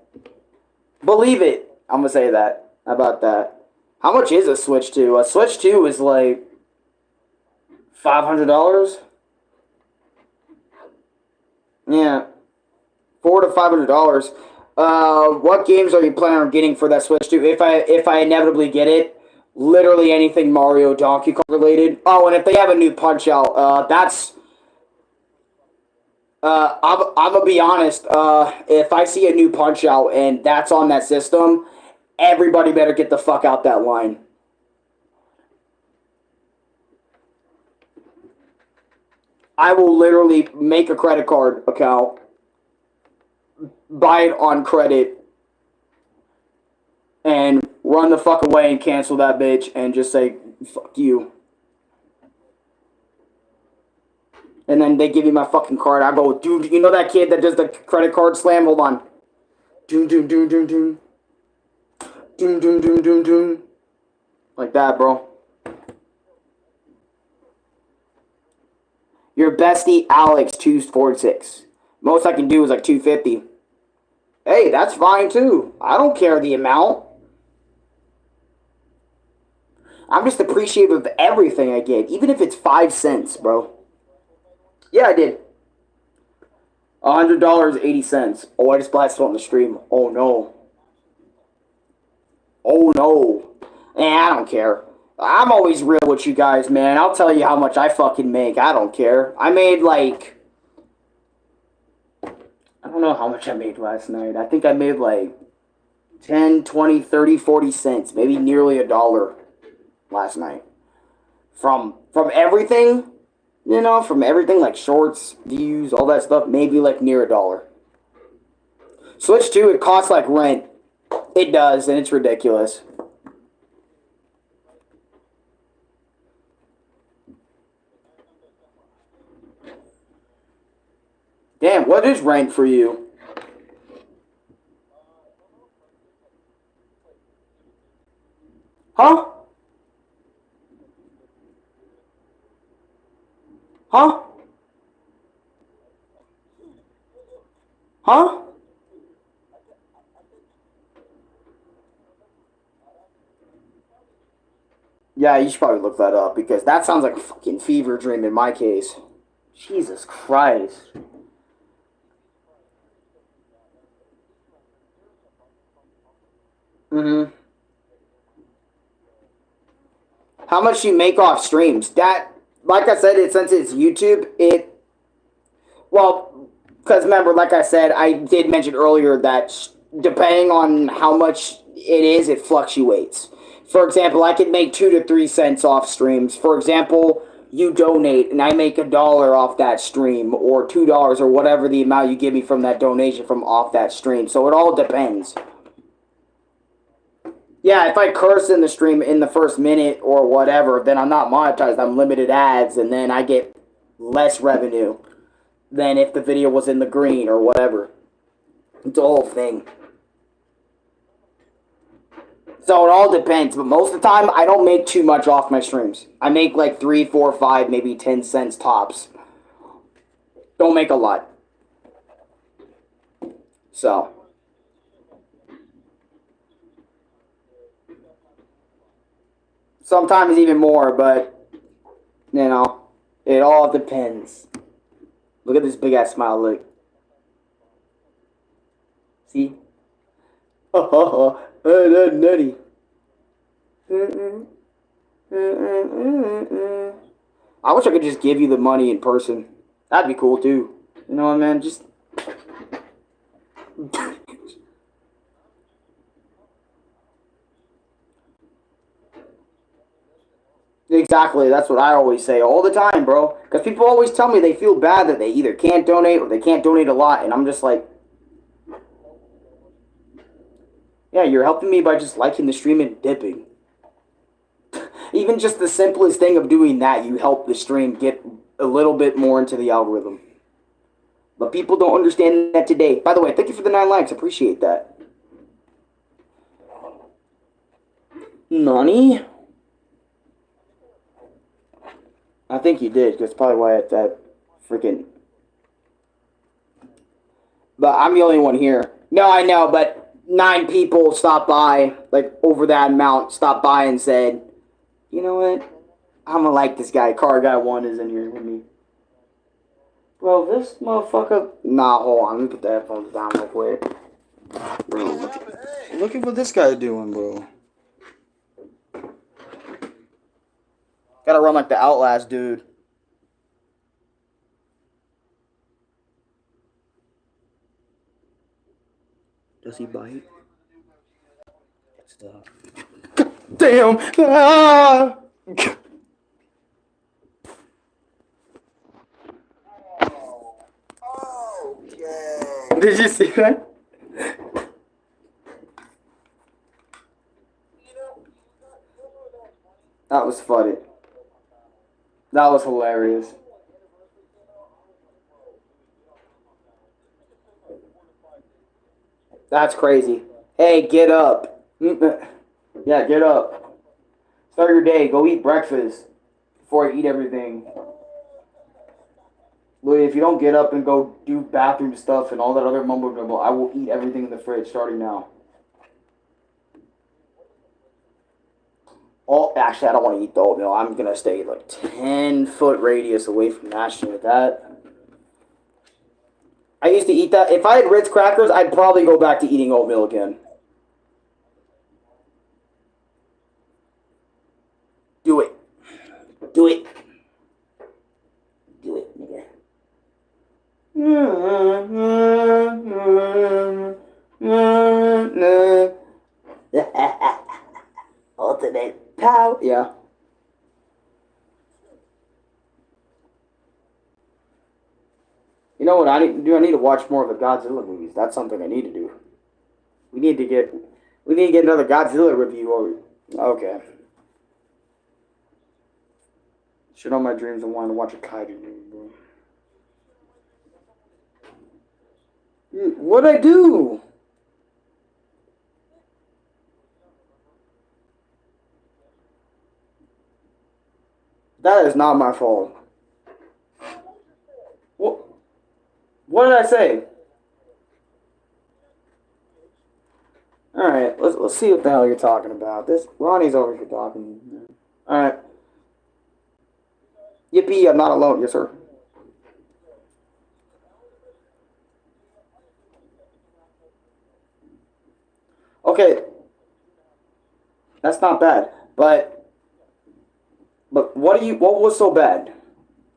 Speaker 1: Believe it. I'm gonna say that. How about that? How much is a Switch 2? A Switch 2 is like $500? Yeah. $400 to $500. What games are you planning on getting for that Switch 2? If I inevitably get it, literally anything Mario, Donkey Kong related. Oh, and if they have a new Punch Out, that's. I'm gonna be honest. If I see a new Punch Out and that's on that system, everybody better get the fuck out that line. I will literally make a credit card account, buy it on credit, and run the fuck away and cancel that bitch and just say, fuck you. And then they give me my fucking card. I go, dude, you know that kid that does the credit card slam? Hold on. Doom, doom, doom, doom, doom. Doom, doom, doom, doom, doom. Like that, bro. Your bestie, Alex246. Most I can do is like 250. Hey, that's fine too. I don't care the amount. I'm just appreciative of everything I get, even if it's 5 cents, bro. Yeah, I did. $100.80. Oh, I just blasted on the stream. Oh no. Oh no. I don't care. I'm always real with you guys, man. I'll tell you how much I fucking make. I don't care. I made like, I don't know how much I made last night. I think I made like 10, 20, 30, 40 cents. Maybe nearly $1 last night. From everything, from everything like shorts, views, all that stuff, maybe like near $1. Switch 2, it costs like rent. It does, and it's ridiculous. Damn, what is rent for you? Huh? Huh? Huh? Yeah, you should probably look that up because that sounds like a fucking fever dream in my case. Jesus Christ. Mm-hmm. How much do you make off streams? That, like I said, since it's YouTube, well, because remember, like I said, I did mention earlier that depending on how much it is, it fluctuates. For example, I could make 2 to 3 cents off streams. For example, you donate and I make $1 off that stream, or $2, or whatever the amount you give me from that donation from off that stream. So it all depends. Yeah, if I curse in the stream in the first minute or whatever, then I'm not monetized. I'm limited ads, and then I get less revenue than if the video was in the green or whatever. It's a whole thing. So it all depends, but most of the time I don't make too much off my streams. I make like 3, 4, 5, maybe 10 cents tops. Don't make a lot. So. Sometimes even more, but, it all depends. Look at this big ass smile, look. See? Oh, that's nutty. I wish I could just give you the money in person. That'd be cool too. You know what, man? Just. Exactly, that's what I always say all the time, bro. Because people always tell me they feel bad that they either can't donate or they can't donate a lot, and I'm just like, yeah, you're helping me by just liking the stream and dipping. Even just the simplest thing of doing that, you help the stream get a little bit more into the algorithm. But people don't understand that today. By the way, thank you for the 9 likes. Appreciate that. Nani? I think you did, because probably why it's that freaking... But I'm the only one here. No, I know, but 9 people stopped by, like, over that amount, stopped by and said, you know what? I'm gonna like this guy. Car Guy 1 is in here with me. Bro, this motherfucker... Nah, hold on. Let me put the headphones down real quick. Bro, look at what this guy's doing, bro. Gotta run like the Outlast dude. Does he bite? Stop. Damn! Ah! Oh, yeah. Did you see that? That was funny. That was hilarious. That's crazy. Hey, get up. Yeah, get up. Start your day. Go eat breakfast before I eat everything. Louis, if you don't get up and go do bathroom stuff and all that other mumbo jumbo, I will eat everything in the fridge starting now. Oh, actually, I don't want to eat the oatmeal. I'm gonna stay like 10-foot radius away from Ashton with that. I used to eat that. If I had Ritz crackers, I'd probably go back to eating oatmeal again. Do it. Do it. Do it, nigga. Ultimate power. Yeah. You know what I need to do? I need to watch more of the Godzilla movies. That's something I need to do. We need to get another Godzilla review. Okay. Shit on my dreams and wanting to watch a kaiju movie, bro. What'd I do? That is not my fault. What did I say? All right, let's see what the hell you're talking about. This Ronnie's over here talking. All right. Yippee! I'm not alone. Yes, sir. Okay. That's not bad, but what was so bad?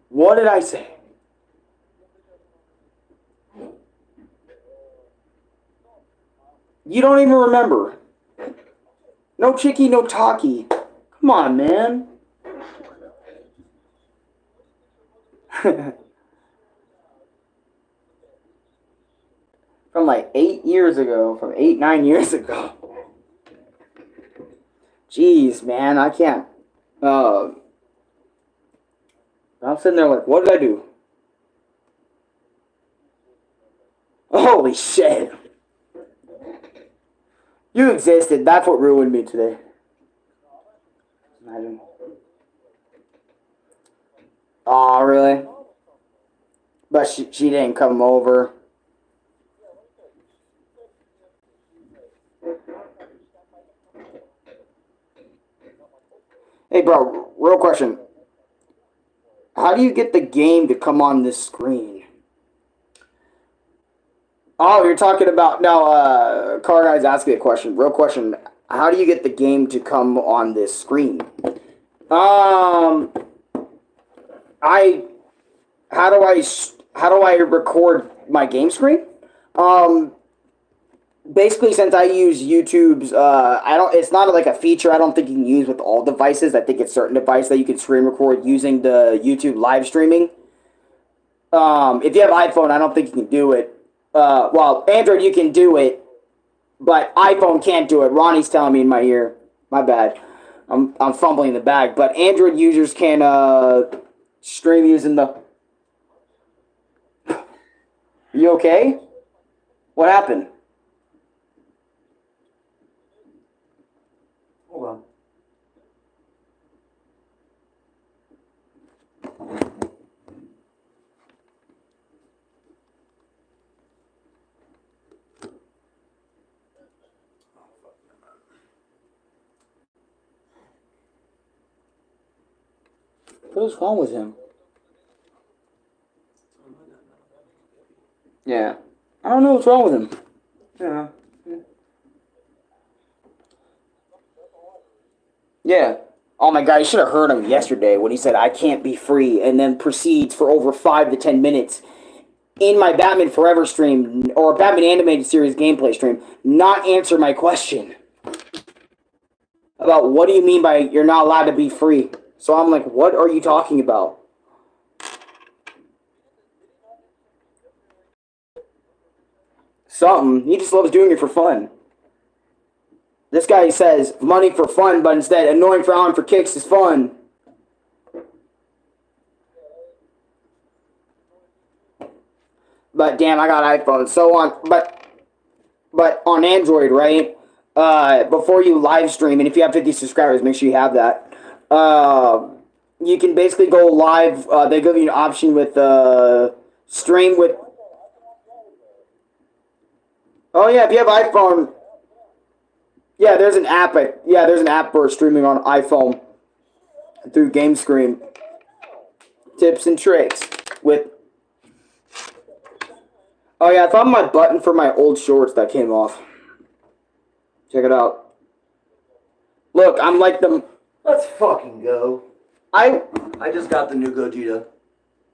Speaker 1: What did I say? You don't even remember. No chicky, no talkie. Come on, man. From like 8 years ago, from 9 years ago. Jeez, man, I can't. I'm sitting there like, what did I do? Holy shit. You existed. That's what ruined me today. Imagine. Oh, really? But she didn't come over. Hey, bro, real question. How do you get the game to come on this screen? Oh, you're talking about no. Car guy's asking a question. Real question. How do you get the game to come on this screen? I how do I record my game screen? Basically, since I use YouTube's, I don't. It's not like a feature. I don't think you can use with all devices. I think it's certain device that you can screen record using the YouTube live streaming. If you have iPhone, I don't think you can do it. Well, Android you can do it, but iPhone can't do it. Ronnie's telling me in my ear. My bad. I'm fumbling the bag. But Android users can stream using the. You okay? What happened? Hold on. What is wrong with him? Yeah. I don't know what's wrong with him. Yeah. Yeah. Oh my god, you should have heard him yesterday when he said, I can't be free, and then proceeds for over 5 to 10 minutes in my Batman Forever stream, or Batman Animated Series gameplay stream, not answer my question about what do you mean by you're not allowed to be free. So I'm like, what are you talking about? Something. He just loves doing it for fun. This guy says money for fun, but instead annoying for Alan for kicks is fun. But damn, I got iPhone. So on, but on Android, right? Before you live stream, and if you have 50 subscribers, make sure you have that. You can basically go live. They give you an option with stream with. Oh yeah, if you have iPhone, yeah, there's an app. There's an app for streaming on iPhone through Game Screen. Tips and tricks with. Oh yeah, I found my button for my old shorts that came off. Check it out. Look, I'm like the.
Speaker 4: Let's fucking go.
Speaker 1: I
Speaker 4: just got the new Gogeta.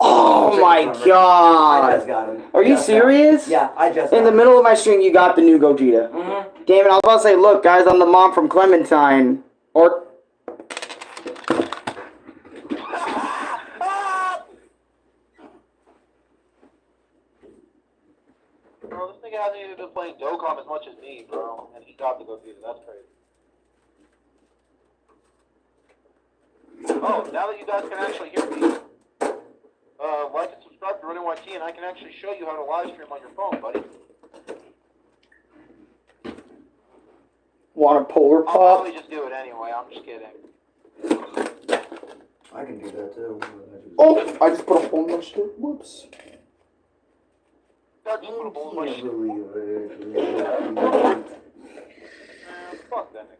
Speaker 1: Oh my
Speaker 4: I
Speaker 1: god!
Speaker 4: just got him.
Speaker 1: Are you serious?
Speaker 4: Yeah, I just
Speaker 1: In the middle of my stream, you got the new Gogeta.
Speaker 4: Mm-hmm.
Speaker 1: Damn it, I was about to say, look, guys, I'm the mom from Clementine. Or.
Speaker 3: Bro, this nigga hasn't even been playing Dokkan as much as me, bro. And he got the Gogeta. That's crazy. Oh, now that you guys can actually hear me, like and subscribe to Running YT, and I can actually show you how to live stream on your phone, buddy.
Speaker 1: Want a polar
Speaker 3: I'll
Speaker 1: pop?
Speaker 3: probably just do it anyway. I'm just kidding.
Speaker 4: I can do that too.
Speaker 1: Oh, I just put a hole in my shit. Whoops.
Speaker 3: God, just put a bowl in my shit. Fuck that nigga.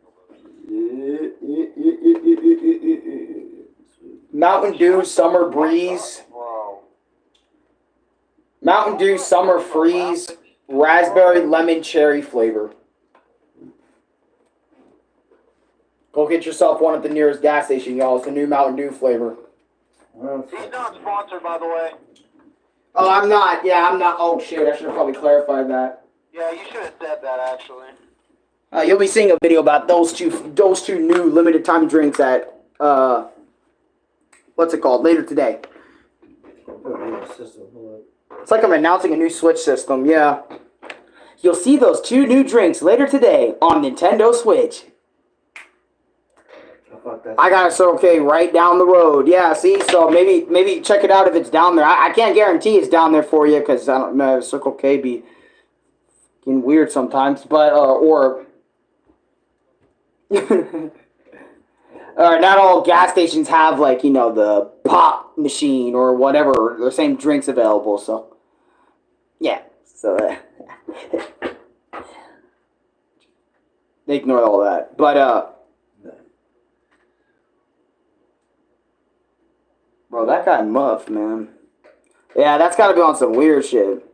Speaker 1: Mountain Dew Summer Breeze.
Speaker 3: Bro.
Speaker 1: Mountain Dew Summer Freeze. Raspberry Lemon Cherry flavor. Go get yourself one at the nearest gas station, y'all. It's the new Mountain Dew flavor.
Speaker 3: He's not sponsored, by the way.
Speaker 1: Oh, I'm not. Yeah, I'm not. Oh, shit. I should have probably clarified that.
Speaker 3: Yeah, you should have said that, actually.
Speaker 1: You'll be seeing a video about those two new limited time drinks at, what's it called? Later today. It's like I'm announcing a new Switch system, yeah. You'll see those two new drinks later today on Nintendo Switch. I got a Circle K right down the road. Yeah, see, so maybe check it out if it's down there. I can't guarantee it's down there for you because I don't know, Circle K be getting weird sometimes, but or not all gas stations have like the pop machine or whatever the same drinks available. So yeah, so they ignore all that, but bro, that guy Muff, man. Yeah, that's got to be on some weird shit.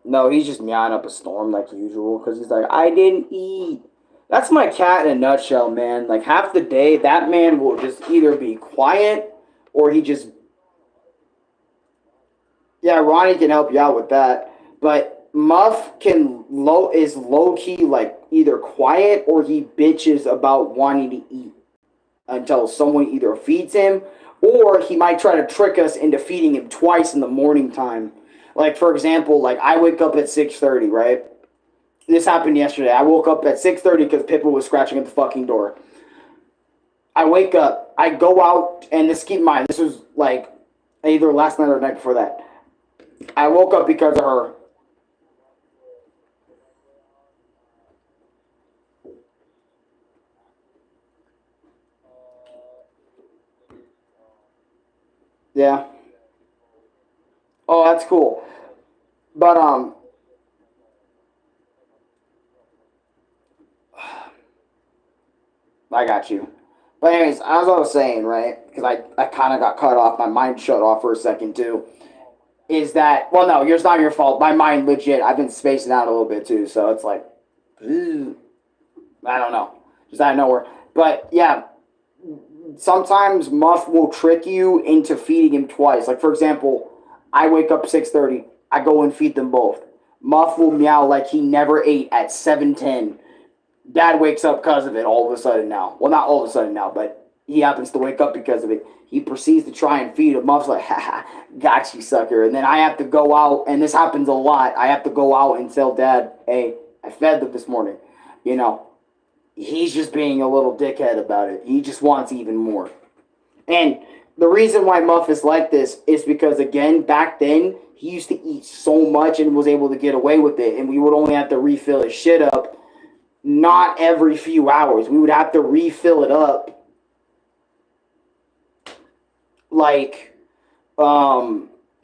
Speaker 1: No, he's just meowing up a storm like usual because he's like, I didn't eat. That's my cat in a nutshell, man. Like, half the day, that man will just either be quiet or he just... Yeah, Ronnie can help you out with that. But Muff is low-key, like, either quiet or he bitches about wanting to eat until someone either feeds him or he might try to trick us into feeding him twice in the morning time. Like, for example, like, I wake up at 6:30, right? This happened yesterday. I woke up at 6:30 because Pippa was scratching at the fucking door. I wake up. I go out, and keep in mind, this was, like, either last night or the night before that. I woke up because of her. Yeah. Oh, that's cool. But, I got you. But anyways, as I was saying, right, because I kind of got cut off, my mind shut off for a second too, is that, well, no, it's not your fault. My mind legit, I've been spacing out a little bit too, so it's like, I don't know, just out of nowhere. But yeah, sometimes Muff will trick you into feeding him twice. Like, for example, I wake up 6:30, I go and feed them both. Muff will meow like he never ate at 7:10. Dad wakes up because of it all of a sudden now. Well, not all of a sudden now, but he happens to wake up because of it. He proceeds to try and feed him. Muff's like, haha, got you, sucker. And then I have to go out, and this happens a lot. I have to go out and tell Dad, hey, I fed them this morning. You know, he's just being a little dickhead about it. He just wants even more. And the reason why Muff is like this is because, again, back then, he used to eat so much and was able to get away with it, and we would only have to refill his shit up. Not every few hours. We would have to refill it up. Like,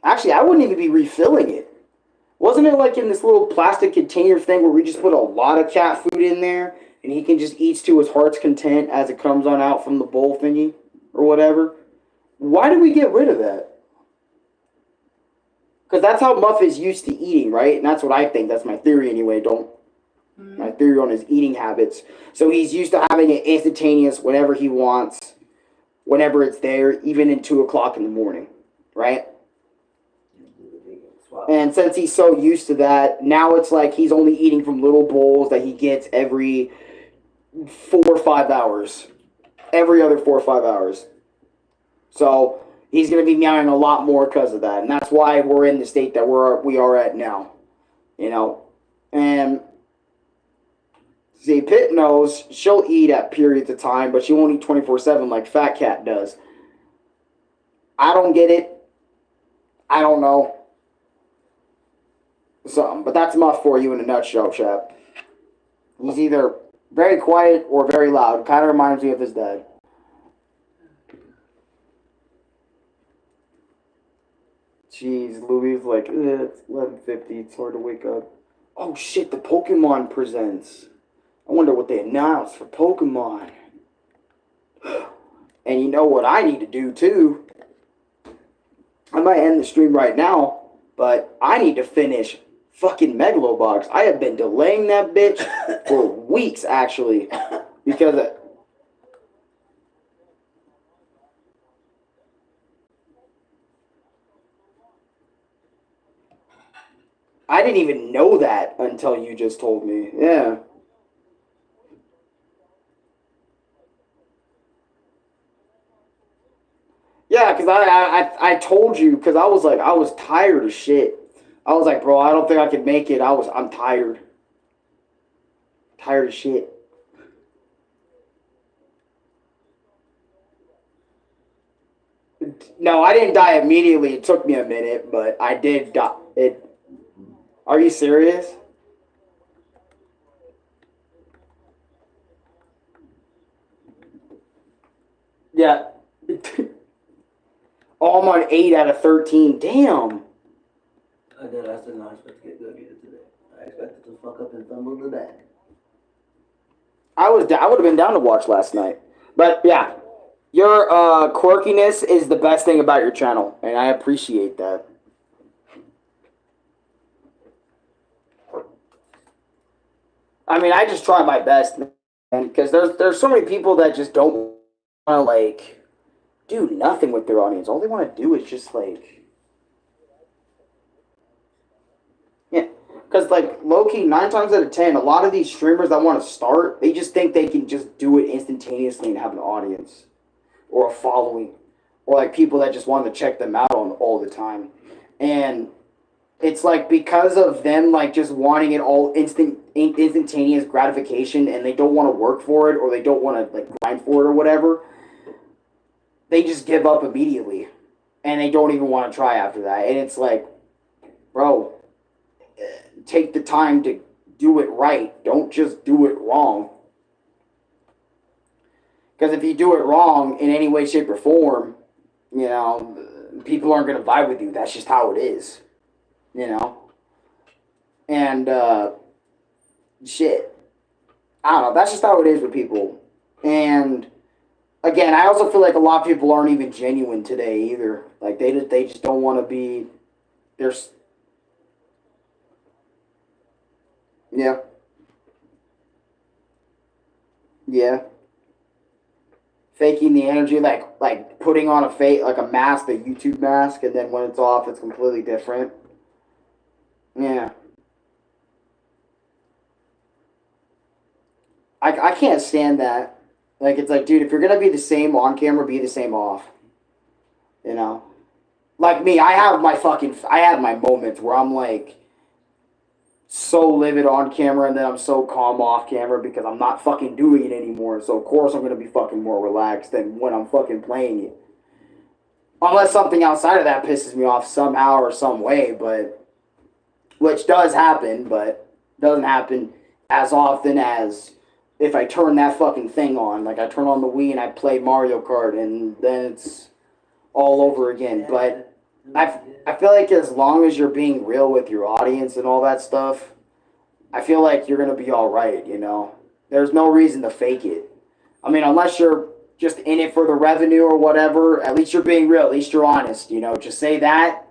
Speaker 1: Actually, I wouldn't even be refilling it. Wasn't it like in this little plastic container thing where we just put a lot of cat food in there and he can just eat to his heart's content as it comes on out from the bowl thingy or whatever? Why did we get rid of that? Because that's how Muff is used to eating, right? And that's what I think. That's my theory anyway. My theory on his eating habits. So he's used to having it instantaneous whenever he wants, whenever it's there, even in 2 o'clock in the morning, right? And since he's so used to that, now it's like he's only eating from little bowls that he gets every 4 or 5 hours. Every other 4 or 5 hours. So he's going to be meowing a lot more because of that. And that's why we're in the state that we are at now. You know? And see, Pit knows she'll eat at periods of time, but she won't eat 24/7 like Fat Cat does. I don't get it. I don't know. Something, but that's Muff for you in a nutshell, chap. He's either very quiet or very loud. Kind of reminds me of his dad. Jeez, Louis like, it's 11:50. It's hard to wake up. Oh shit, the Pokemon presents. I wonder what they announced for Pokemon. And you know what I need to do too? I might end the stream right now, but I need to finish fucking Megalobox. I have been delaying that bitch for weeks, actually, because I didn't even know that until you just told me. Yeah. Yeah, because I told you, because I was like, I was tired of shit. I was like, bro, I don't think I could make it. I'm tired. Tired of shit. No, I didn't die immediately. It took me a minute, but I did die. Are you serious? Yeah. Oh, I'm on 8 out of 13. Damn.
Speaker 4: I did not expect to get good either today. I expected to fuck up and fumble the bag.
Speaker 1: I would have been down to watch last night. But yeah, your quirkiness is the best thing about your channel, and I appreciate that. I mean, I just try my best, man, because there's so many people that just don't want to like do nothing with their audience. All they want to do is just like, yeah. Because like low-key, 9 times out of 10, a lot of these streamers that want to start, they just think they can just do it instantaneously and have an audience or a following, or like people that just want to check them out on all the time. And it's like because of them like just wanting it all instantaneous gratification, and they don't want to work for it, or they don't want to like grind for it or whatever, they just give up immediately, and they don't even want to try after that. And it's like, bro, take the time to do it right. Don't just do it wrong. Because if you do it wrong in any way, shape, or form, you know, people aren't going to vibe with you. That's just how it is. You know? And, shit. I don't know. That's just how it is with people. And, again, I also feel like a lot of people aren't even genuine today either. Like, they just don't want to be... There's... Yeah. Yeah. Faking the energy, like putting on a fake, like a mask, a YouTube mask, and then when it's off, it's completely different. Yeah. I can't stand that. Like, it's like, dude, if you're gonna be the same on camera, be the same off. You know? Like me, I have my moments where I'm like so livid on camera, and then I'm so calm off camera because I'm not fucking doing it anymore. So of course I'm gonna be fucking more relaxed than when I'm fucking playing it. Unless something outside of that pisses me off somehow or some way, but which does happen, but doesn't happen as often as if I turn that fucking thing on. Like I turn on the Wii and I play Mario Kart, and then it's all over again. But I feel like as long as you're being real with your audience and all that stuff, I feel like you're gonna be all right. You know, there's no reason to fake it. I mean, unless you're just in it for the revenue or whatever. At least you're being real. At least you're honest. You know, just say that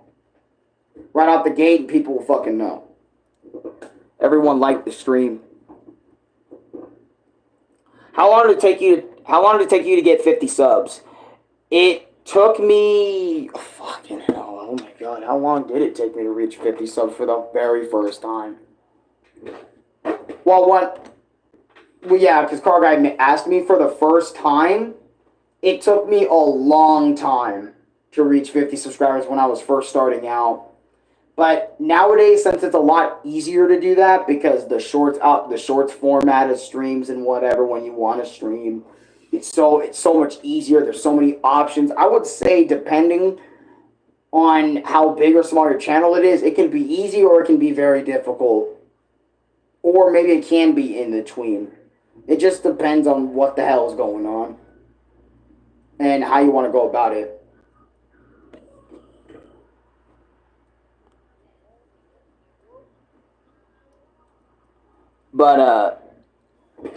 Speaker 1: right out the gate, and people will fucking know. Everyone liked the stream. How long did it take you? How long did it take you to get 50 subs? It took me. Oh, fucking hell! Oh my god! How long did it take me to reach 50 subs for the very first time? Well, what? Well, yeah, because Car Guy asked me for the first time. It took me a long time to reach 50 subscribers when I was first starting out. But nowadays, since it's a lot easier to do that because the shorts format of streams and whatever when you want to stream, it's so much easier. There's so many options. I would say depending on how big or small your channel it is, it can be easy or it can be very difficult. Or maybe it can be in between. It just depends on what the hell is going on and how you want to go about it. But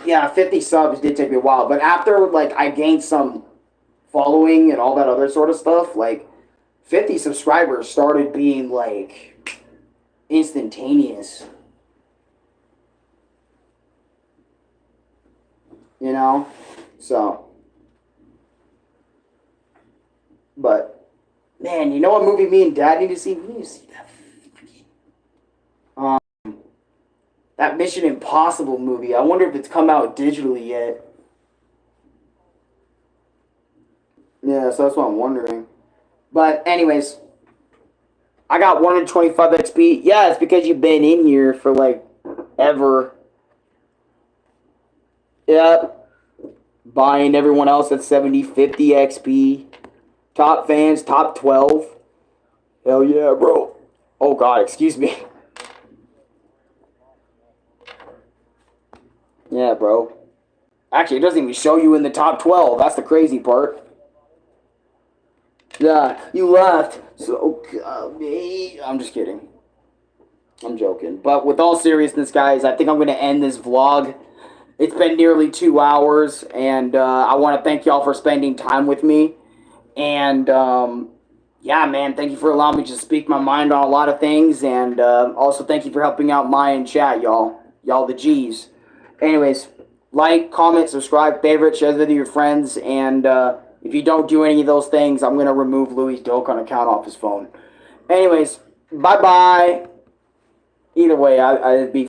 Speaker 1: yeah, 50 subs did take me a while. But after like I gained some following and all that other sort of stuff, like 50 subscribers started being like instantaneous. You know? So. But man, you know what movie me and Dad need to see? We need to see that that Mission Impossible movie. I wonder if it's come out digitally yet. Yeah, so that's what I'm wondering. But anyways, I got 125 XP. Yeah, it's because you've been in here for like ever. Yep. Buying everyone else at 70, 50 XP. Top fans, top 12. Hell yeah, bro. Oh god, excuse me. Yeah, bro. Actually, it doesn't even show you in the top 12. That's the crazy part. Yeah, you left. So, I'm just kidding. I'm joking. But with all seriousness, guys, I think I'm going to end this vlog. It's been nearly 2 hours, and I want to thank y'all for spending time with me. And, yeah, man, thank you for allowing me to speak my mind on a lot of things. And also thank you for helping out Maya in chat, y'all. Y'all the G's. Anyways, like, comment, subscribe, favorite, share with your friends, and if you don't do any of those things, I'm going to remove Louis' Dokkan account off his phone. Anyways, bye-bye. Either way, I'd be